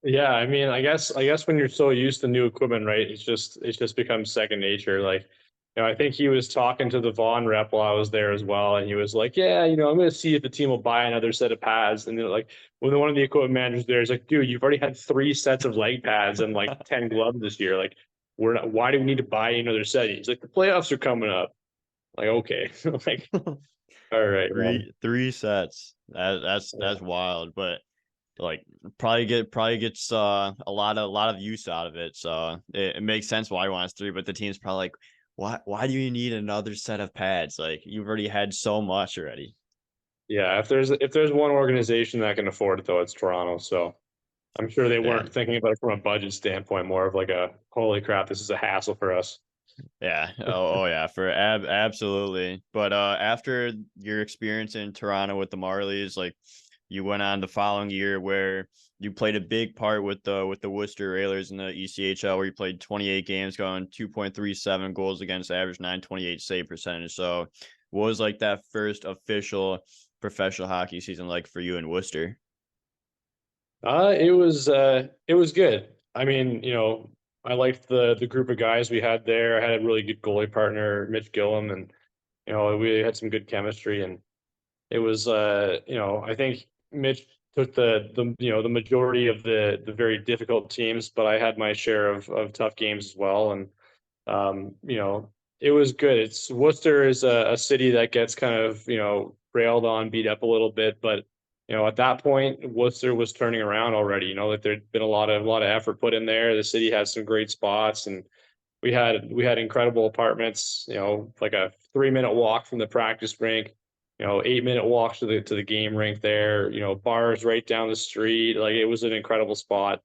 Yeah, I mean, I guess when you're so used to new equipment, right? It's just becomes second nature. Like, I think he was talking to the Vaughn rep while I was there as well, and he was like, "Yeah, I'm going to see if the team will buy another set of pads." And then like when one of the equipment managers there is like, "Dude, you've already had 3 sets of leg pads and like 10 gloves this year. Like, we're not. Why do we need to buy another set?" He's like, "The playoffs are coming up." Like, okay, like, all right, man. Three sets. That's wild. But like probably gets a lot of use out of it. So it makes sense why he wants three, but the team's probably like, why do you need another set of pads? Like you've already had so much already. Yeah, if there's one organization that can afford it though, it's Toronto. So I'm sure they Yeah. weren't thinking about it from a budget standpoint, more of like a holy crap, this is a hassle for us. Yeah. Oh yeah, for absolutely. But after your experience in Toronto with the Marlies, like you went on the following year where you played a big part with the Worcester Railers in the ECHL, where you played 28 games, going 2.37 goals against average, 928 save percentage. So what was like that first official professional hockey season like for you in Worcester? It was good. I mean, I liked the group of guys we had there. I had a really good goalie partner, Mitch Gillum, and we had some good chemistry. And it was I think Mitch took the majority of the very difficult teams, but I had my share of tough games as well. And it was good. It's Worcester is a city that gets kind of railed on, beat up a little bit, but at that point Worcester was turning around already. That there'd been a lot of effort put in there. The city had some great spots, and we had incredible apartments. Like a 3-minute walk from the practice rink. 8-minute walk to the game rink there, bars right down the street. Like it was an incredible spot,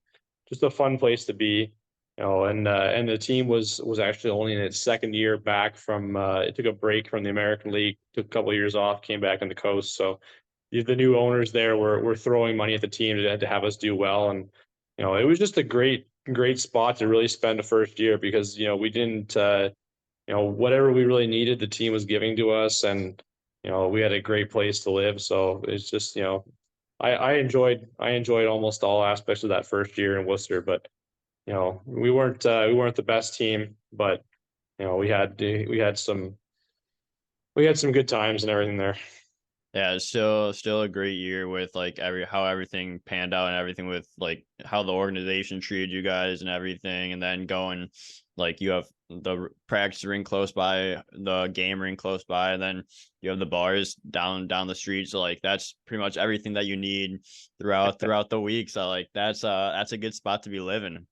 just a fun place to be. And the team was actually only in its second year back from it took a break from the American League, took a couple of years off, came back on the coast. So the new owners there were throwing money at the team to have us do well. And it was just a great spot to really spend the first year because we didn't whatever we really needed, the team was giving to us, and we had a great place to live. So it's just I enjoyed almost all aspects of that first year in Worcester, but we weren't the best team, but we had some good times and everything there. Yeah, it's still a great year with like how everything panned out and everything with like how the organization treated you guys and everything, and then going like you have the practice ring close by, the game ring close by, and then you have the bars down the street. So like that's pretty much everything that you need throughout the week. So like that's a good spot to be living.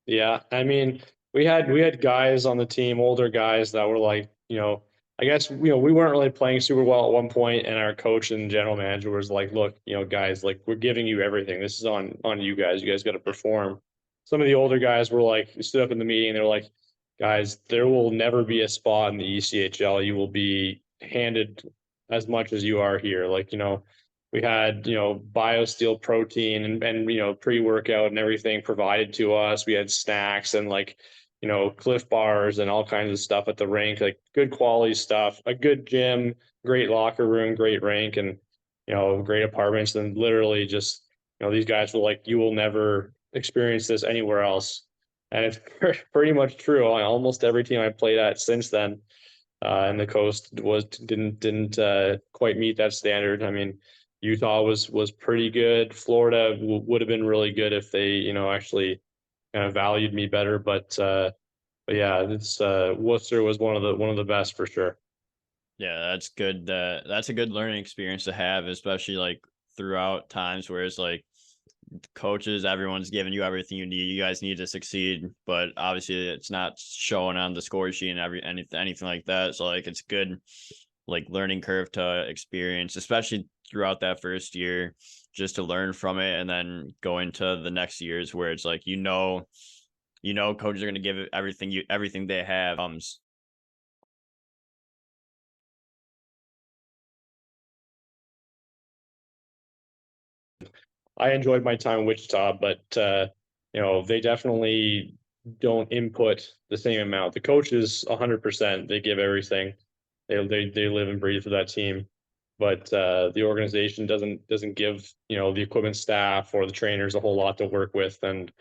Yeah, I mean, we had guys on the team, older guys that were like, I guess we weren't really playing super well at one point, and our coach and general manager was like, "Look, guys, like we're giving you everything. This is on you guys. You guys got to perform." Some of the older guys were like, stood up in the meeting. They're like, "Guys, there will never be a spot in the ECHL. You will be handed as much as you are here. Like, we had BioSteel protein and pre-workout and everything provided to us. We had snacks and like Cliff Bars and all kinds of stuff at the rink, like good quality stuff, a good gym, great locker room, great rink, and great apartments. And literally just these guys were like, you will never experience this anywhere else. And it's pretty much true on almost every team I played at since then. And the coast didn't quite meet that standard. I mean, Utah was pretty good. Florida would have been really good if they actually kind of valued me better. But yeah, it's Worcester was one of the best for sure. Yeah, that's good. That's a good learning experience to have, especially like throughout times where it's like coaches, everyone's giving you everything you need. You guys need to succeed, but obviously it's not showing on the score sheet and anything like that. So like it's good like learning curve to experience, especially throughout that first year, just to learn from it and then go into the next years where it's like coaches are gonna give it everything they have. I enjoyed my time in Wichita, but they definitely don't input the same amount. The coaches, 100%, they give everything. They live and breathe for that team, but the organization doesn't give the equipment staff or the trainers a whole lot to work with. And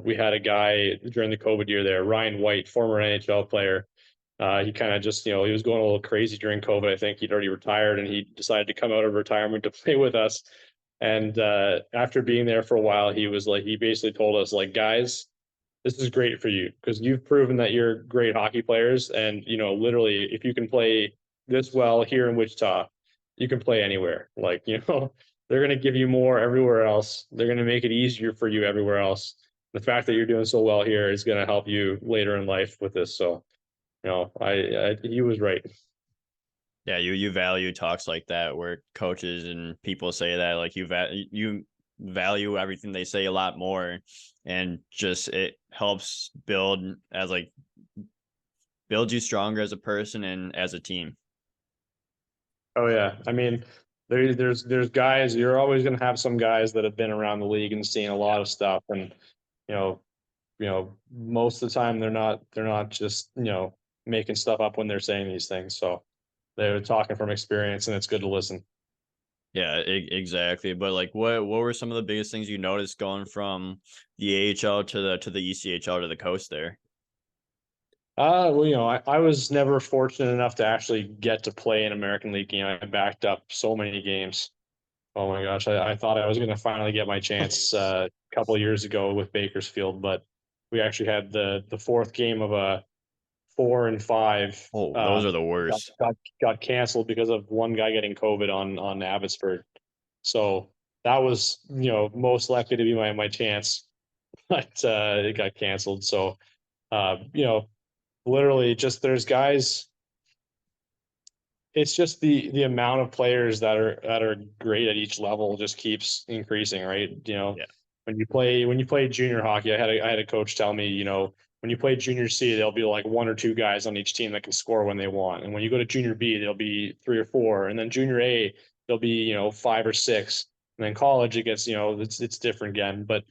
we had a guy during the COVID year there, Ryan White, former NHL player. He kind of just he was going a little crazy during COVID. I think he'd already retired, and he decided to come out of retirement to play with us. And after being there for a while, he basically told us like, guys, this is great for you because you've proven that you're great hockey players. And, literally, if you can play this well here in Wichita, you can play anywhere. Like, they're going to give you more everywhere else. They're going to make it easier for you everywhere else. The fact that you're doing so well here is going to help you later in life with this. So, he was right. Yeah, you value talks like that where coaches and people say that like you value everything they say a lot more, and just it helps build you stronger as a person and as a team. Oh yeah, I mean, there's guys. You're always going to have some guys that have been around the league and seen a lot of stuff, and you know, most of the time they're not just making stuff up when they're saying these things. So they're talking from experience, and it's good to listen. Yeah, exactly. But like, what were some of the biggest things you noticed going from the AHL to the ECHL to the coast there? Well, I was never fortunate enough to actually get to play an American League game. I backed up so many games. Oh my gosh, I thought I was going to finally get my chance a couple of years ago with Bakersfield, but we actually had the fourth game of a 4 and 5 Oh, those are the got, worst. got got canceled because of one guy getting COVID on Abbotsford. So that was most likely to be my chance, but it got canceled. So uh, you know literally just there's guys it's just the amount of players that are great at each level just keeps increasing, right? Yeah. When you play junior hockey, I had a coach tell me, when you play junior C, there'll be like one or two guys on each team that can score when they want. And when you go to junior B, there'll be three or four. And then junior A, there'll be, five or six. And then college, it gets, it's different again. But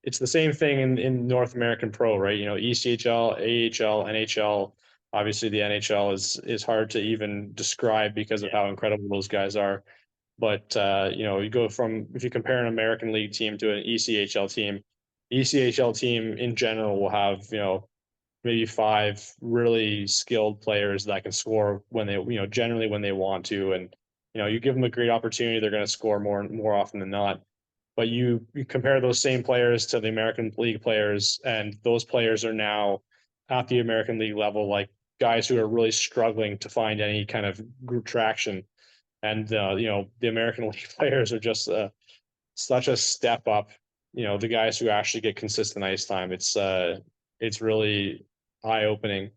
it's the same thing in North American Pro, right? ECHL, AHL, NHL. Obviously, the NHL is hard to even describe because of Yeah. how incredible those guys are. But you go from, if you compare an American League team to an ECHL team in general will have, maybe five really skilled players that can score when they, generally when they want to. And, you give them a great opportunity, they're going to score more often than not. But you compare those same players to the American League players, and those players are now at the American League level, like guys who are really struggling to find any kind of group traction. And the American League players are just such a step up. The guys who actually get consistent ice time. It's really eye opening,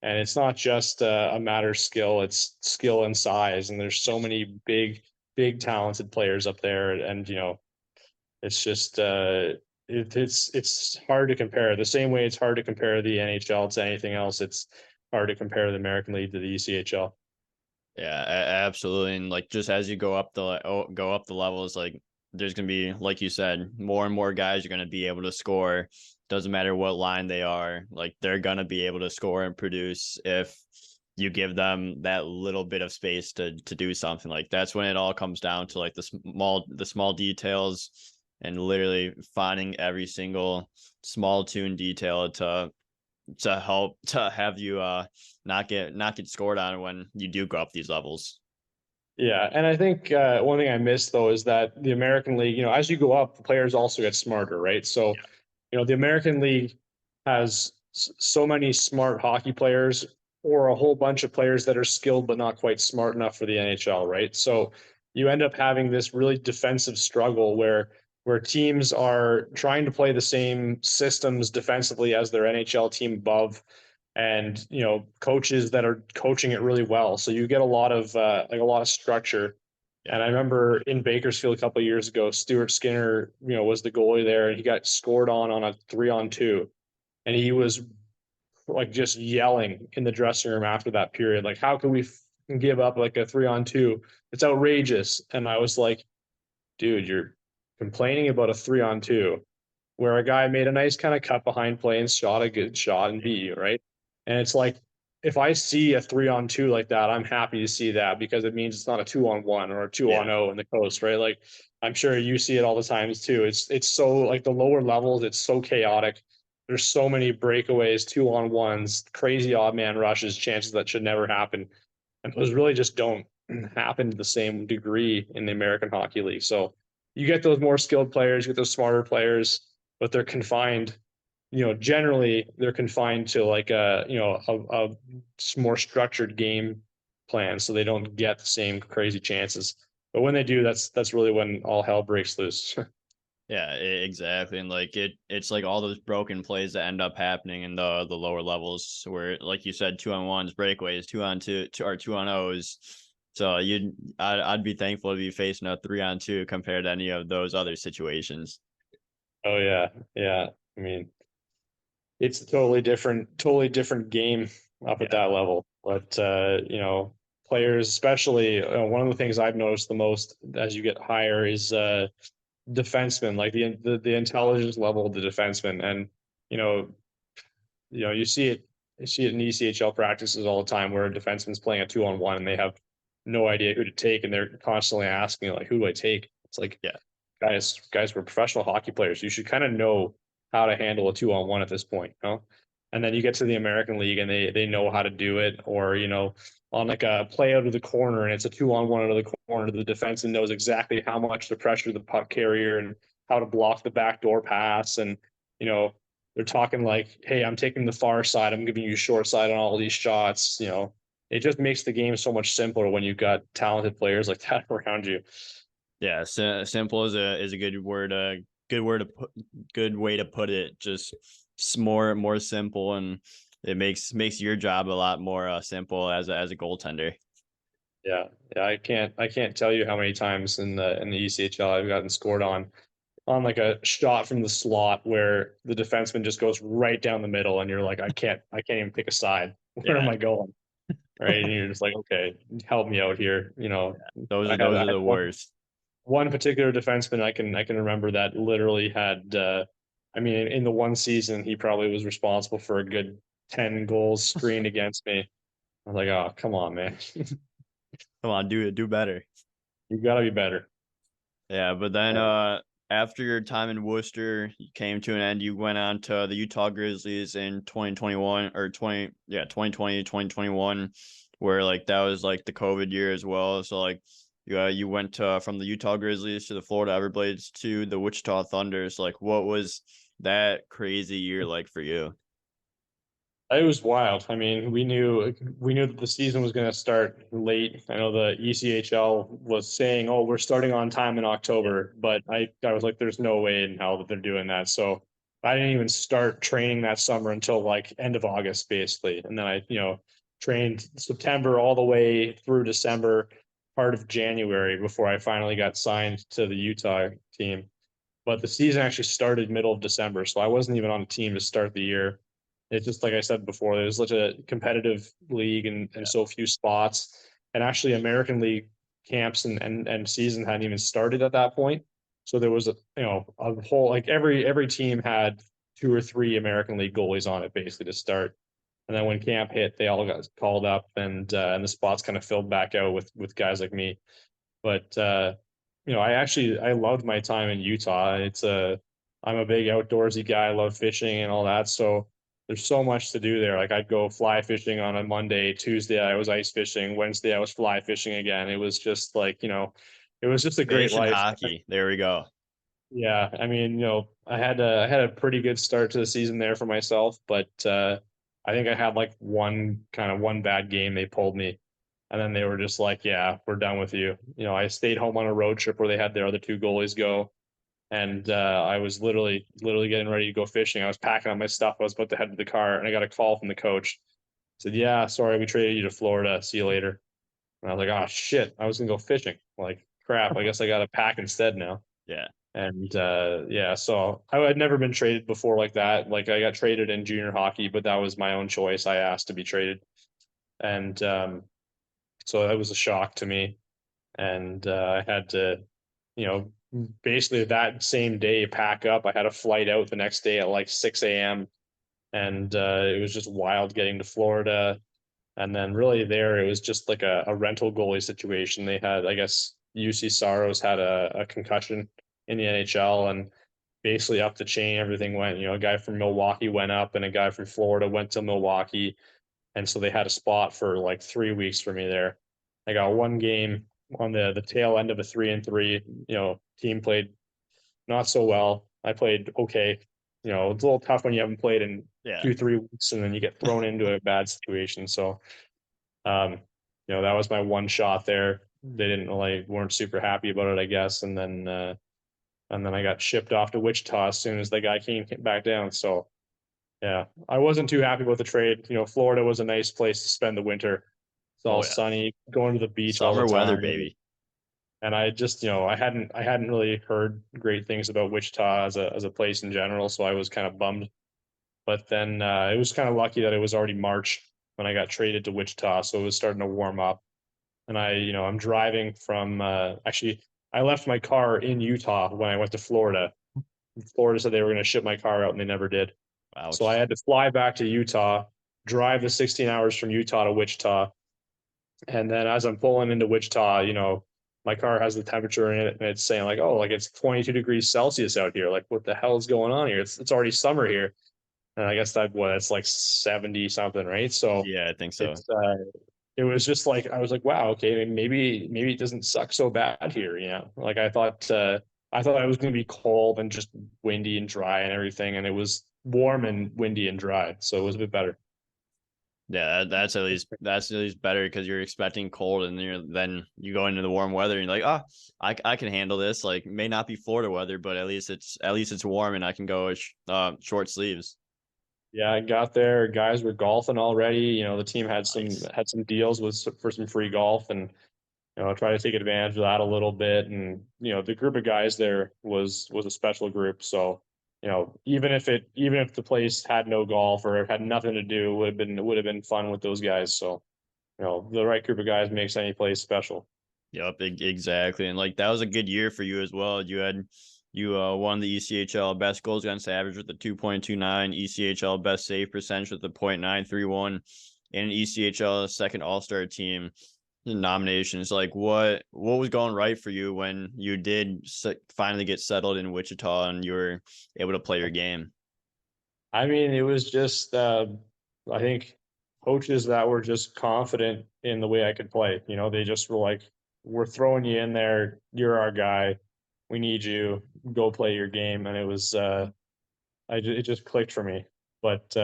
and it's not just a matter of skill; it's skill and size. And there's so many big talented players up there, and it's just it's hard to compare. The same way it's hard to compare the NHL to anything else. It's hard to compare the American League to the ECHL. Yeah, absolutely. And like just as you go up the levels, like there's gonna be, like you said, more and more guys are gonna be able to score. Doesn't matter what line they are, like they're gonna be able to score and produce if you give them that little bit of space to do something. Like that's when it all comes down to like the small details and literally finding every single small tune detail to help to have you not get scored on when you do go up these levels. Yeah, and I think one thing I missed though is that the American League, as you go up, the players also get smarter, right? So, the American League has so many smart hockey players, or a whole bunch of players that are skilled but not quite smart enough for the NHL, right? So you end up having this really defensive struggle where teams are trying to play the same systems defensively as their NHL team above, and coaches that are coaching it really well. So you get a lot of a lot of structure. Yeah. And I remember in Bakersfield a couple of years ago, Stuart Skinner, was the goalie there, and he got scored on a 3-on-2, and he was like just yelling in the dressing room after that period, like, how can we give up like a 3-on-2? It's outrageous. And I was like, dude, you're complaining about a 3-on-2 where a guy made a nice kind of cut behind play and shot a good shot and beat you, right? And it's like, if I see a 3-on-2 like that, I'm happy to see that because it means it's not a 2-on-1 or a two Yeah. on 0 in the coast, right? Like, I'm sure you see it all the times too. It's so, like, the lower levels, it's so chaotic. There's so many breakaways, 2-on-1s, crazy odd man rushes, chances that should never happen. And those really just don't happen to the same degree in the American Hockey League. So you get those more skilled players, you get those smarter players, but they're confined. Generally they're confined to like a more structured game plan, so they don't get the same crazy chances. But when they do, that's really when all hell breaks loose. Yeah, exactly. And like it's like all those broken plays that end up happening in the lower levels where, like you said, 2-on-1s, breakaways, 2-on-2, or 2-on-0s. So I'd be thankful to be facing a 3-on-2 compared to any of those other situations. Oh yeah, yeah. I mean, it's a totally different game up at Yeah. that level. But players, especially, one of the things I've noticed the most as you get higher is defensemen, like the intelligence level of the defenseman. And you know, you see it in ECHL practices all the time where a defenseman's playing a 2-on-1 and they have no idea who to take, and they're constantly asking like, who do I take? It's like, Yeah. guys, we're professional hockey players. You should kind of know how to handle a 2-on-1 at this point, And then you get to the American League and they know how to do it, or on like a play out of the corner and it's a 2-on-1 out of the corner, the defenseman knows exactly how much to pressure the puck carrier and how to block the backdoor pass. And you know they're talking like, hey, I'm taking the far side, I'm giving you short side on all these shots. It just makes the game so much simpler when you've got talented players like that around you. Yeah, simple is a good word. Good way to put it. Just more simple, and it makes your job a lot more simple as a goaltender. Yeah, yeah, I can't tell you how many times in the ECHL I've gotten scored on like a shot from the slot where the defenseman just goes right down the middle, and you're like, I can't even pick a side. Where am Yeah, I going? Right, and you're just like, okay, help me out here. those I are had those I are had the one worst. one particular defenseman I can remember that literally had. I mean, in the one season, he probably was responsible for a good 10 goals screened against me. I was like, oh, come on, man, Come on, do better. you got to be better. Yeah, but then And after your time in Worcester came to an end, you went on to the Utah Grizzlies in 2021 or 2020, 2021, where like that was like the COVID year as well. So like you went from the Utah Grizzlies to the Florida Everblades to the Wichita Thunder. So like what was that crazy year like for you? It was wild. I mean, we knew that the season was going to start late. I know the ECHL was saying, "Oh, we're starting on time in October," but I was like, "There's no way in hell that they're doing that." So I didn't even start training that summer until like end of August, basically, and then I trained September all the way through December, part of January before I finally got signed to the Utah team. But the season actually started middle of December, so I wasn't even on a team to start the year. It's just like I said before, there's such a competitive league and so few spots. And actually American League camps and season hadn't even started at that point. So there was a whole like every team had two or three American League goalies on it basically to start. And then when camp hit, they all got called up and the spots kind of filled back out with guys like me. But I loved my time in Utah. I'm a big outdoorsy guy. I love fishing and all that. So there's so much to do there. Like I'd go fly fishing on a Monday, Tuesday I was ice fishing, Wednesday I was fly fishing again. It was just like, it was just a great Fish and life. hockey. There we go. Yeah, I mean, I had a pretty good start to the season there for myself, but I think I had like one bad game they pulled me, and then they were just like, "Yeah, we're done with you." I stayed home on a road trip where they had their other two goalies go, and I was literally getting ready to go fishing. I was packing up my stuff. I was about to head to the car, and I got a call from the coach. Said, "Yeah, sorry, we traded you to Florida. See you later." And I was like, "Oh shit, I was gonna go fishing. Like crap. I guess I got to pack instead now." Yeah. And yeah, so I had never been traded before like that. Like I got traded in junior hockey, but that was my own choice. I asked to be traded, and so that was a shock to me. And I had to, you know, basically that same day pack up. I had a flight out the next day at like 6 a.m. and it was just wild getting to Florida. And then really there, it was just like a rental goalie situation. They had, I guess, UC Saros had a concussion in the NHL, and basically up the chain, everything went. A guy from Milwaukee went up, and a guy from Florida went to Milwaukee, and so they had a spot for like 3 weeks for me there. I got one game on the tail end of a 3-3. Team played not so well. I played okay. It's a little tough when you haven't played in Yeah. 2 3 weeks, and then you get thrown into a bad situation. So um, that was my one shot there. They didn't really weren't super happy about it, I guess. And then I got shipped off to Wichita as soon as the guy came back down. So yeah, I wasn't too happy about the trade. Florida was a nice place to spend the winter. It's all Oh yeah. sunny, going to the beach all the Summer weather, time. baby. And I just, I hadn't really heard great things about Wichita as a place in general, so I was kind of bummed. But then it was kind of lucky that it was already March when I got traded to Wichita, so it was starting to warm up. And I'm driving from actually I left my car in Utah when I went to Florida. Florida said they were going to ship my car out, and they never did. So I Ouch. had to fly back to Utah, drive the 16 hours from Utah to Wichita, and then as I'm pulling into Wichita, my car has the temperature in it, and it's saying like, oh, like it's 22 degrees Celsius out here. Like, what the hell is going on here? It's already summer here, and I guess it's like 70 something, right? So Yeah, I think so. it's it was just like I was like, wow, okay, maybe it doesn't suck so bad here. Like I thought it was going to be cold and just windy and dry and everything, and it was warm and windy and dry, so it was a bit better. Yeah, that's at least better because you're expecting cold and then you go into the warm weather and you're like, oh, I can handle this. Like, may not be Florida weather, but at least it's warm and I can go short sleeves. Yeah, I got there. Guys were golfing already. The team had some Nice. had some deals for some free golf, and try to take advantage of that a little bit. And, the group of guys there was a special group. So, even if the place had no golf or had nothing to do, it would have been fun with those guys. So, the right group of guys makes any place special. Yep, exactly. And like that was a good year for you as well. You won the ECHL best goals against average with a 2.29, ECHL best save percentage with a 0.931, and ECHL second All-Star team nominations. Like what was going right for you when you did finally get settled in Wichita and you were able to play your game? I mean, it was just, I think coaches that were just confident in the way I could play. They just were like, we're throwing you in there. You're our guy. We need you. Go play your game. And it was, it just clicked for me. But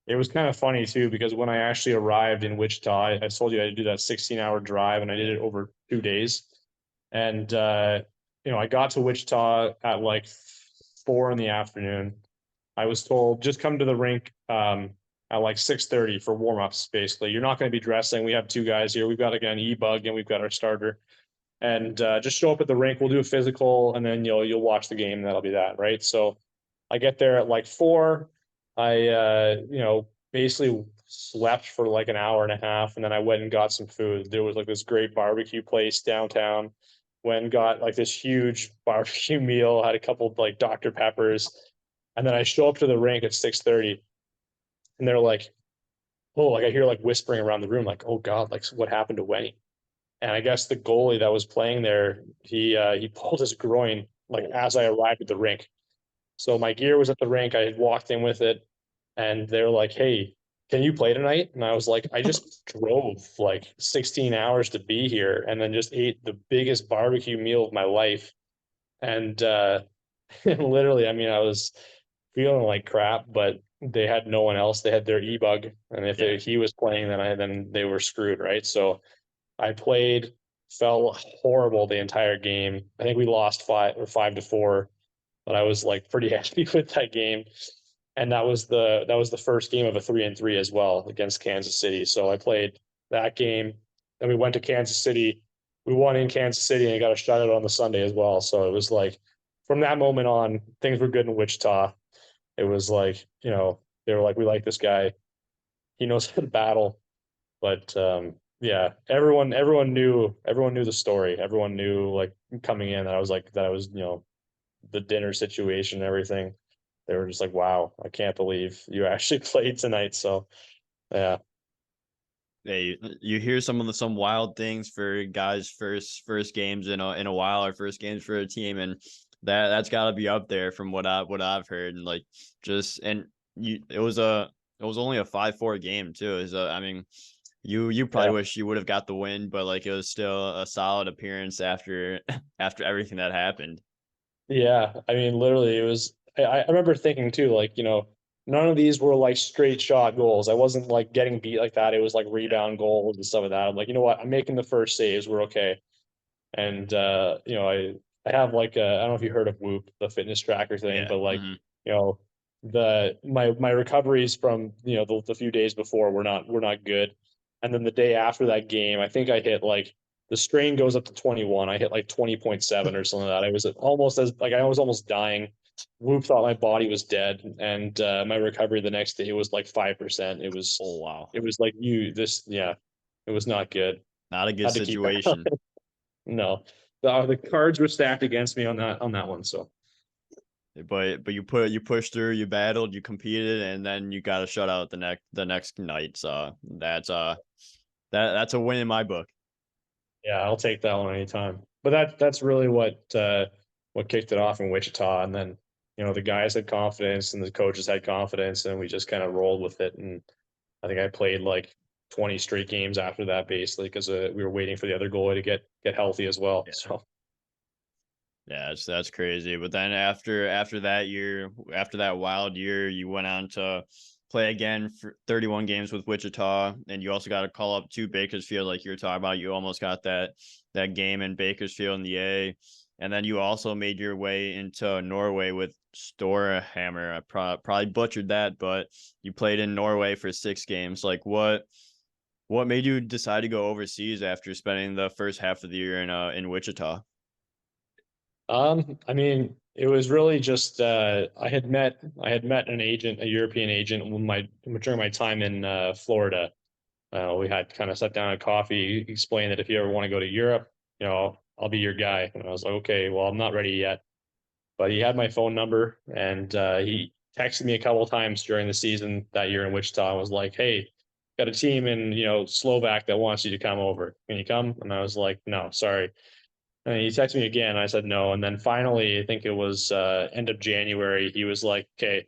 it was kind of funny too, because when I actually arrived in Wichita, I told you I had to do that 16-hour drive and I did it over 2 days. And, I got to Wichita at like 4 in the afternoon. I was told just come to the rink at like 6:30 for warm-ups. Basically, you're not going to be dressing. We have two guys here. We've got like an e-bug and we've got our starter. And just show up at the rink. We'll do a physical, and then you'll watch the game. And that'll be that, right? So I get there at like 4. I basically slept for like an hour and a half, and then I went and got some food. There was like this great barbecue place downtown. Went and got like this huge barbecue meal. Had a couple of like Dr. Peppers, and then I show up to the rink at 6:30, and they're like, "Oh, like I hear like whispering around the room, like, oh God, like what happened to Wenny?" And I guess the goalie that was playing there, he pulled his groin like as I arrived at the rink. So my gear was at the rink. I had walked in with it, and they're like, "Hey, can you play tonight?" And I was like, "I just drove like 16 hours to be here, and then just ate the biggest barbecue meal of my life." And and literally, I mean, I was feeling like crap, but they had no one else. They had their e-bug, and if Yeah. he was playing, then they were screwed, right? So I played, felt horrible the entire game. I think we lost 5-4, but I was like pretty happy with that game. And that was the first game of a 3-3 as well against Kansas City. So I played that game. Then we went to Kansas City. We won in Kansas City and got a shutout on the Sunday as well. So it was like from that moment on, things were good in Wichita. It was like, they were like, we like this guy. He knows how to battle. But yeah, everyone knew the story. Everyone knew like coming in that I was the dinner situation and everything. They were just like, wow, I can't believe you actually played tonight. So yeah. Hey, you hear some wild things for guys' first games in a while, or first games for a team, and that's got to be up there from what I've heard. And like just and you it was only a 5-4 game too. Is I mean you probably Yeah. wish you would have got the win, but like it was still a solid appearance after after everything that happened. Yeah. I mean, literally it was I remember thinking too, like, none of these were like straight shot goals. I wasn't like getting beat like that. It was like Yeah. rebound goals and stuff like that. I'm like, you know what? I'm making the first saves. We're okay. And I have like I don't know if you heard of Whoop, the fitness tracker thing, Yeah. but like, Hmm. you know, my recoveries from the few days before were not good. And then the day after that game, I think I hit like the strain goes up to 21. I hit like 20.7 or something like that. I was almost as like I was almost dying. Whoop thought my body was dead, and my recovery the next day was like 5%. It Oh was wow. it was like yeah, it was not good. Not a good Had to keep that. situation. No, the cards were stacked against me on that one. So But you pushed through, you battled, you competed, and then you got a shutout the next night. So that's a win in my book. yeah, I'll take that one anytime. But that's really what kicked it off in Wichita, and then the guys had confidence and the coaches had confidence, and we just kind of rolled with it. And I think I played like 20 straight games after that, basically, because we were waiting for the other goalie to get healthy as well. Yeah. So Yeah, that's crazy. But then after that year, after that wild year, you went on to play again for 31 games with Wichita, and you also got a call up to Bakersfield, like you were talking about. You almost got that game in Bakersfield in the A, and then you also made your way into Norway with Storhamar. I probably butchered that, but you played in Norway for 6 games. Like What made you decide to go overseas after spending the first half of the year in Wichita? I mean, it was really just I had met an agent, a European agent, during my time in Florida. We had kind of sat down at coffee, explained that if you ever want to go to Europe, I'll be your guy. And I was like, okay, well, I'm not ready yet. But he had my phone number, and he texted me a couple of times during the season that year in Wichita and was like, hey, got a team in, Slovak that wants you to come over. Can you come? And I was like, no, sorry. And he texted me again. I said no. And then finally, I think it was end of January, he was like, okay,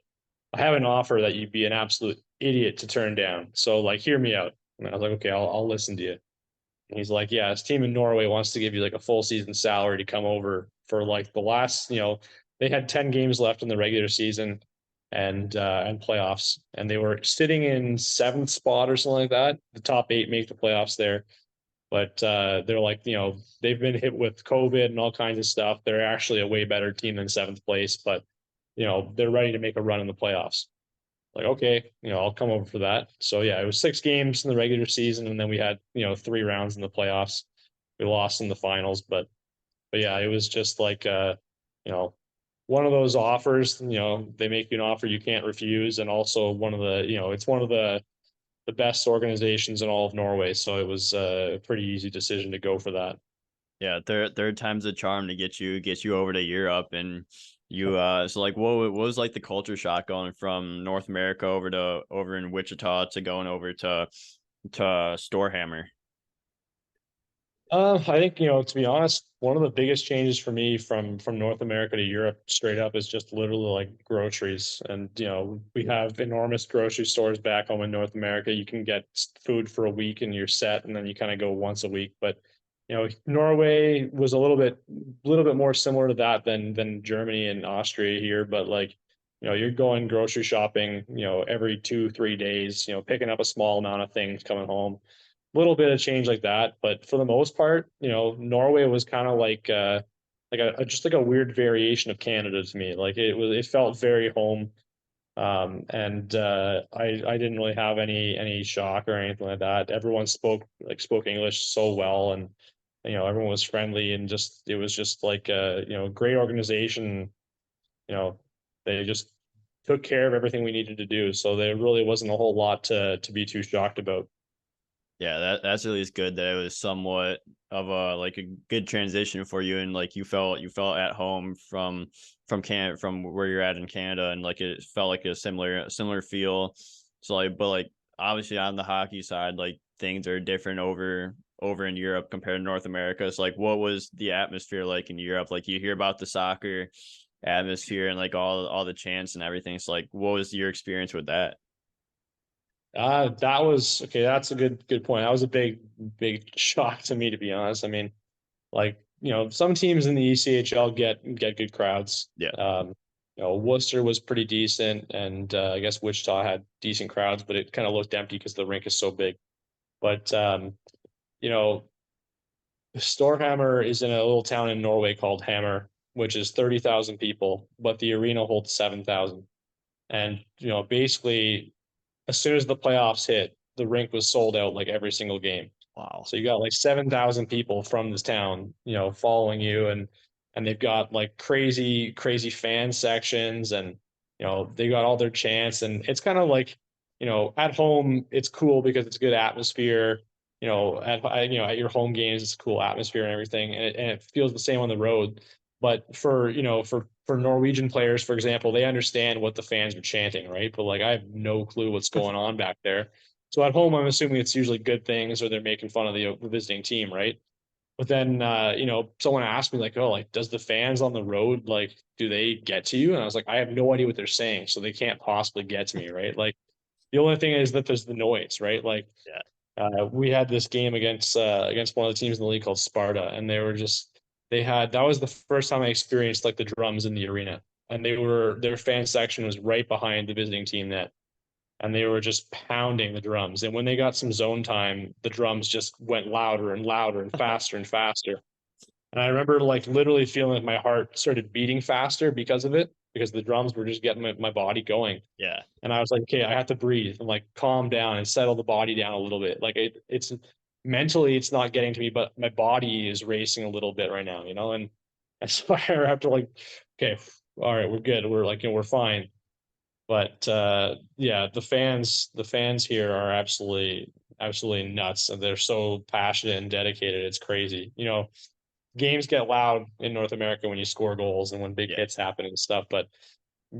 I have an offer that you'd be an absolute idiot to turn down. So like, hear me out. And I was like, okay, I'll listen to you. And he's like, yeah, his team in Norway wants to give you like a full season salary to come over for like the last, they had 10 games left in the regular season and playoffs. And they were sitting in seventh spot or something like that. The top eight make the playoffs there. But they're like, they've been hit with COVID and all kinds of stuff. They're actually a way better team than seventh place, but they're ready to make a run in the playoffs. Like, okay, I'll come over for that. So yeah, it was 6 games in the regular season, and then we had, 3 rounds in the playoffs. We lost in the finals, but yeah, it was just like you know, one of those offers, they make you an offer you can't refuse, and also one of the, it's one of the best organizations in all of Norway. So it was a pretty easy decision to go for that. Yeah, third time's a charm to get you over to Europe. And you so like what was like the culture shock going from North America over in Wichita to going over to Storehammer? I think, to be honest, one of the biggest changes for me from North America to Europe straight up is just literally like groceries. And, we have enormous grocery stores back home in North America. You can get food for a week and you're set, and then you kind of go once a week. But, Norway was a little bit more similar to that than Germany and Austria here. But like, you're going grocery shopping, every 2, 3 days, picking up a small amount of things coming home, little bit of change like that. But for the most part, Norway was kind of like just like a weird variation of Canada to me. Like it felt very home. And I didn't really have any shock or anything like that. Everyone spoke English so well, and everyone was friendly, and just it was just like great organization. You know, they just took care of everything we needed to do. So there really wasn't a whole lot to be too shocked about. Yeah, that's at least good that it was somewhat of a like a good transition for you, and like you felt at home from where you're at in Canada, and like it felt like a similar feel. So like, but like obviously on the hockey side, like things are different over in Europe compared to North America. So like, what was the atmosphere like in Europe? Like you hear about the soccer atmosphere and like all the chants and everything. So like, what was your experience with that? That was okay. That's a good point. That was a big shock to me, to be honest. I mean, like, some teams in the ECHL get good crowds. Yeah. Worcester was pretty decent, and I guess Wichita had decent crowds, but it kind of looked empty because the rink is so big. But you know, Storhamar is in a little town in Norway called Hammer, which is 30,000 people, but the arena holds 7,000. And basically, as soon as the playoffs hit, the rink was sold out like every single game. Wow. So you got like 7,000 people from this town, following you, and they've got like crazy fan sections, and they got all their chants, and it's kind of like, at home it's cool because it's good atmosphere. At your home games it's a cool atmosphere and everything, and it feels the same on the road. But for Norwegian players, for example, they understand what the fans are chanting, right? But like I have no clue what's going on back there. So at home, I'm assuming it's usually good things, or they're making fun of the visiting team, right? But then, someone asked me like, "Oh, like, does the fans on the road, like, do they get to you?" And I was like, "I have no idea what they're saying, so they can't possibly get to me, right?" Like, the only thing is that there's the noise, right? Like, Yeah. we had this game against one of the teams in the league called Sparta, and that was the first time I experienced like the drums in the arena, and their fan section was right behind the visiting team net, and they were just pounding the drums. And when they got some zone time, the drums just went louder and louder and faster and faster. And I remember like literally feeling like my heart started beating faster because of it, because the drums were just getting my body going. Yeah. And I was like, okay, I have to breathe and like calm down and settle the body down a little bit. Like it's mentally, it's not getting to me, but my body is racing a little bit right now, you know? And so I have to like, okay, all right, we're good. We're like, we're fine. But yeah, the fans here are absolutely nuts. And they're so passionate and dedicated. It's crazy. You know, games get loud in North America when you score goals and when big Yeah. hits happen and stuff, but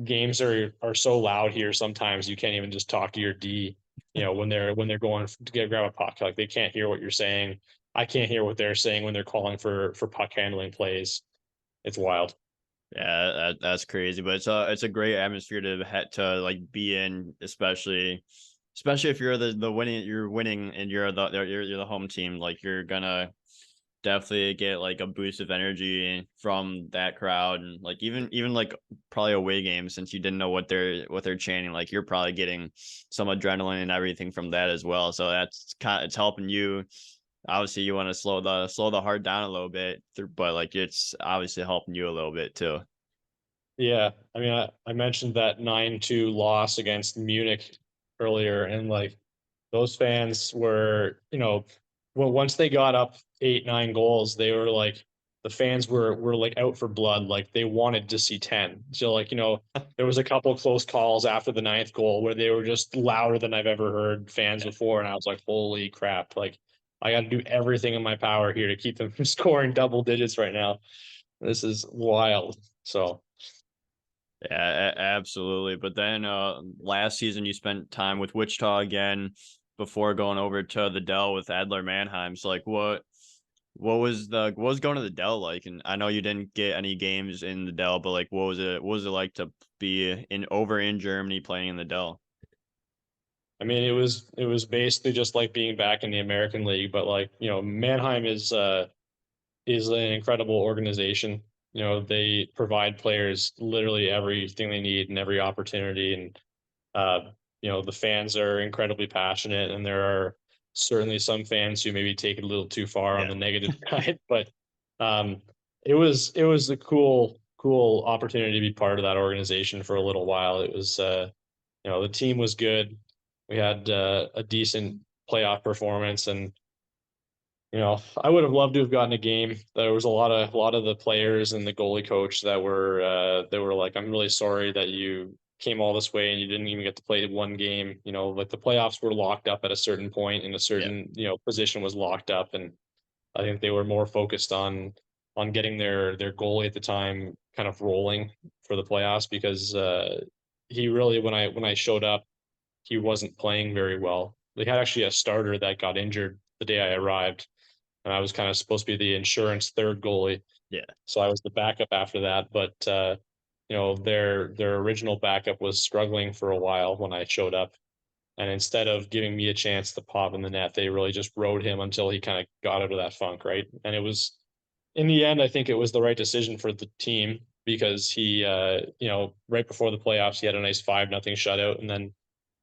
games are so loud here sometimes you can't even just talk to your D, you know, when they're going to grab a puck. Like they can't hear what you're saying. I can't hear what they're saying when they're calling for puck handling plays. It's wild. Yeah, that's crazy, but it's a great atmosphere to like be in, especially if you're the winning you're winning and you're the home team. Like you're gonna definitely get like a boost of energy from that crowd, and like even like probably away games, since you didn't know what they're chanting, like you're probably getting some adrenaline and everything from that as well. So it's helping you. Obviously, you want to slow the heart down a little bit, but like it's obviously helping you a little bit too. Yeah, I mean, I mentioned that 9-2 loss against Munich earlier, and like those fans were, you know, well, once they got up 8, 9 goals, they were like, the fans were like out for blood, like they wanted to see 10. So like, you know, there was a couple of close calls after the ninth goal where they were just louder than I've ever heard fans before, and I was like, holy crap! Like, I got to do everything in my power here to keep them from scoring double digits right now. This is wild. So. Yeah, absolutely. But then last season you spent time with Wichita again before going over to the Dell with Adler Mannheim. So like what was going to the Dell like? And I know you didn't get any games in the Dell, but like what was it like to be in Germany playing in the Dell? I mean, it was basically just like being back in the American League, but like, you know, Mannheim is an incredible organization. You know, they provide players literally everything they need and every opportunity. And you know, the fans are incredibly passionate, and there are certainly some fans who maybe take it a little too far on Yeah. the negative side. But um, it was a cool opportunity to be part of that organization for a little while. It was you know, the team was good. We had a decent playoff performance, and you know, I would have loved to have gotten a game. There was a lot of the players and the goalie coach that were like, I'm really sorry that you came all this way and you didn't even get to play one game. You know, like the playoffs were locked up at a certain point and a Yeah. certain, you know, position was locked up, and I think they were more focused on getting their goalie at the time kind of rolling for the playoffs, because he really, when I showed up, he wasn't playing very well. They had actually a starter that got injured the day I arrived, and I was kind of supposed to be the insurance third goalie. Yeah. So I was the backup after that. But you know, their original backup was struggling for a while when I showed up. And instead of giving me a chance to pop in the net, they really just rode him until he kind of got out of that funk, right? And it was, in the end, I think it was the right decision for the team, because he you know, right before the playoffs, he had a nice 5-0 shutout, and then,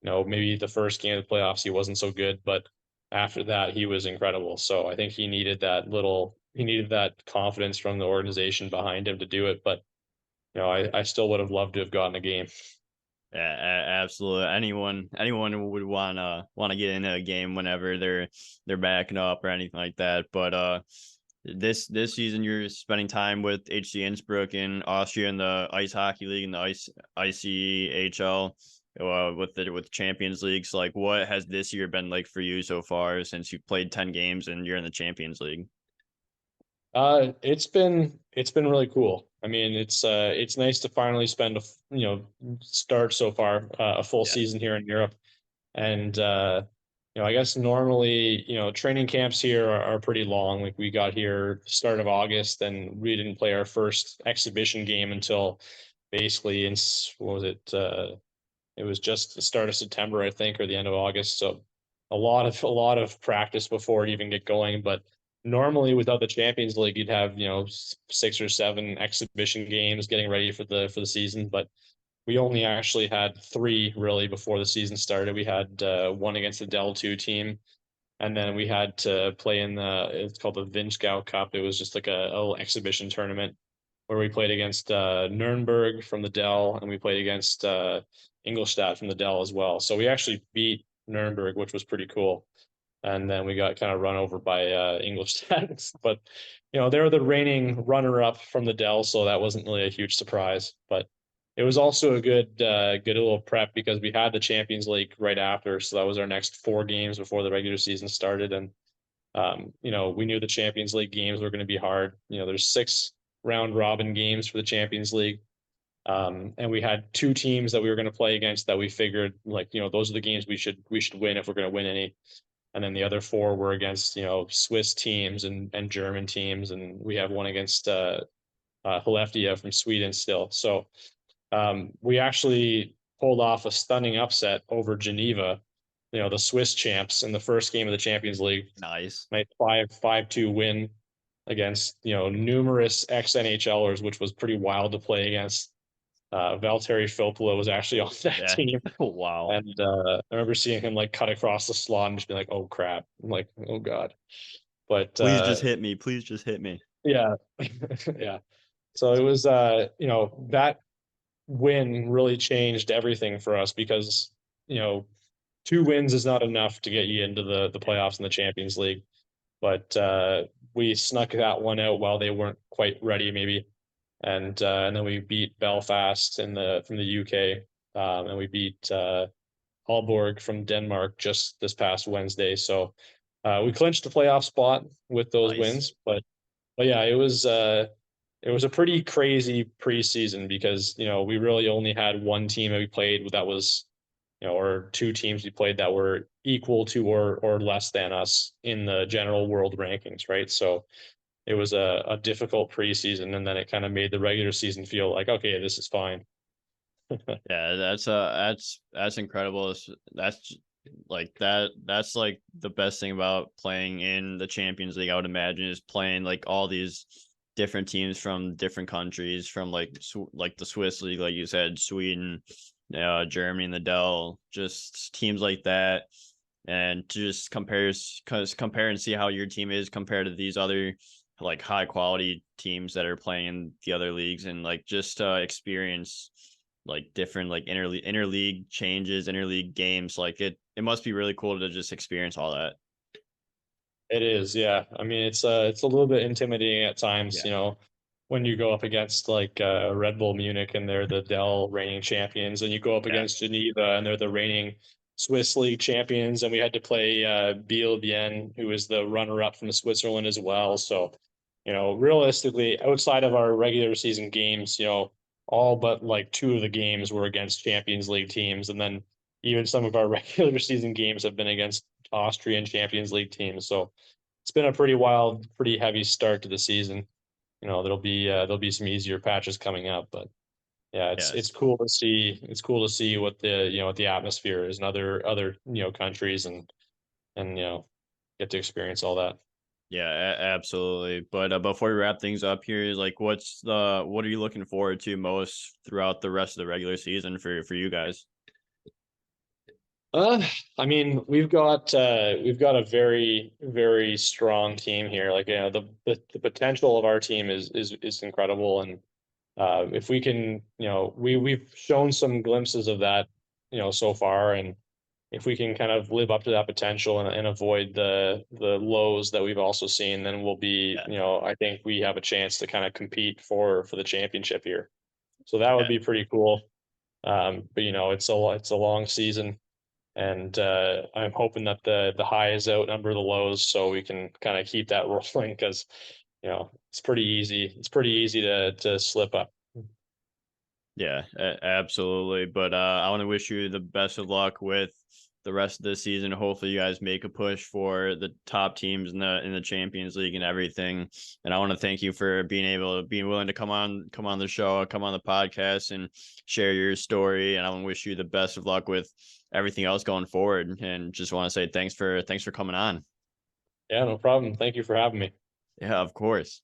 you know, maybe the first game of the playoffs he wasn't so good, but after that he was incredible. So I think he needed that confidence from the organization behind him to do it. But you know, I still would have loved to have gotten a game. Yeah, absolutely. Anyone would wanna get into a game whenever they're backing up or anything like that. But this season you're spending time with HC Innsbruck in Austria in the ice hockey league and the ICHL with Champions Leagues. Like, what has this year been like for you so far since you've played 10 games and you're in the Champions League? It's been really cool. I mean, it's nice to finally spend you know, start so far a full Yeah. season here in Europe. And you know, I guess normally, you know, training camps here are pretty long. Like we got here start of August, and we didn't play our first exhibition game until basically what was it? It was just the start of September, I think, or the end of August. So a lot of practice before it even get going. But normally without the Champions League, you'd have, you know, 6 or 7 exhibition games getting ready for the season. But we only actually had 3 really before the season started. We had one against the Del 2 team, And then we had to play in it's called the Vinschgau Cup. It was just like a little exhibition tournament where we played against Nuremberg from the Dell, and we played against Ingolstadt from the Dell as well. So we actually beat Nuremberg, which was pretty cool. And then we got kind of run over by Ingolstadt. But they're the reigning runner-up from the Dell, so that wasn't really a huge surprise. But it was also a good little prep because we had the Champions League right after, so that was our next 4 games before the regular season started. And we knew the Champions League games were going to be hard. There's 6 round robin games for the Champions League. And we had 2 teams that we were going to play against that we figured those are the games we should win if we're going to win any. And then the other 4 were against Swiss teams and German teams, and we have one against Skellefteå from Sweden still. So we actually pulled off a stunning upset over Geneva, the Swiss champs, in the first game of the Champions League. Nice. Nice 5-2 win against numerous ex-NHLers, which was pretty wild to play against. Valtteri Filppula was actually on that team. Wow. And I remember seeing him cut across the slot and just be like, "Oh crap!" I'm like, "Oh god!" But please just hit me. Please just hit me. Yeah, yeah. So it was that win really changed everything for us because 2 wins is not enough to get you into the playoffs in the Champions League. But we snuck that one out while they weren't quite ready, maybe. And then we beat Belfast from the UK, and we beat Aalborg from Denmark just this past Wednesday. So we clinched the playoff spot with those wins. But yeah, it was a pretty crazy preseason because we really only had one team that we played that was or 2 teams we played that were equal to or less than us in the general world rankings, right? So it was a difficult preseason, and then it kind of made the regular season feel like, okay, this is fine. Yeah, that's incredible. That's like the best thing about playing in the Champions League, I would imagine, is playing like all these different teams from different countries, from like the Swiss league, like you said, Sweden, Germany, and the Dell, just teams like that, and to just compare and see how your team is compared to these other like high quality teams that are playing in the other leagues, and like just experience like different like interleague changes, interleague games. Like it must be really cool to just experience all that. It is, yeah. I mean, it's a little bit intimidating at times, when you go up against like Red Bull Munich and they're the Dell reigning champions, and you go up against Geneva and they're the reigning Swiss league champions, and we had to play Biel Bien, who is the runner-up from Switzerland as well. So, realistically, outside of our regular season games, all but like 2 of the games were against Champions League teams, and then even some of our regular season games have been against Austrian Champions League teams. So it's been a pretty wild, pretty heavy start to the season. There'll be some easier patches coming up, but yeah, it's cool to see. It's cool to see what the atmosphere is in other countries, and get to experience all that. Yeah, absolutely. But before we wrap things up here, like what are you looking forward to most throughout the rest of the regular season for you guys? I mean, we've got a very, very strong team here. Like, the potential of our team is incredible. And if we can, we've shown some glimpses of that, so far. And if we can kind of live up to that potential and avoid the lows that we've also seen, then we'll be, I think we have a chance to kind of compete for the championship here. So that would be pretty cool. But it's a long season. And I'm hoping that the highs outnumber the lows, so we can kind of keep that rolling, because it's pretty easy. It's pretty easy to slip up. Yeah, absolutely. But I want to wish you the best of luck with the rest of the season. Hopefully, you guys make a push for the top teams in the Champions League and everything. And I want to thank you for being willing to come on the show, come on the podcast, and share your story. And I want to wish you the best of luck with everything else going forward. And just want to say thanks for coming on. Yeah, no problem. Thank you for having me. Yeah, of course.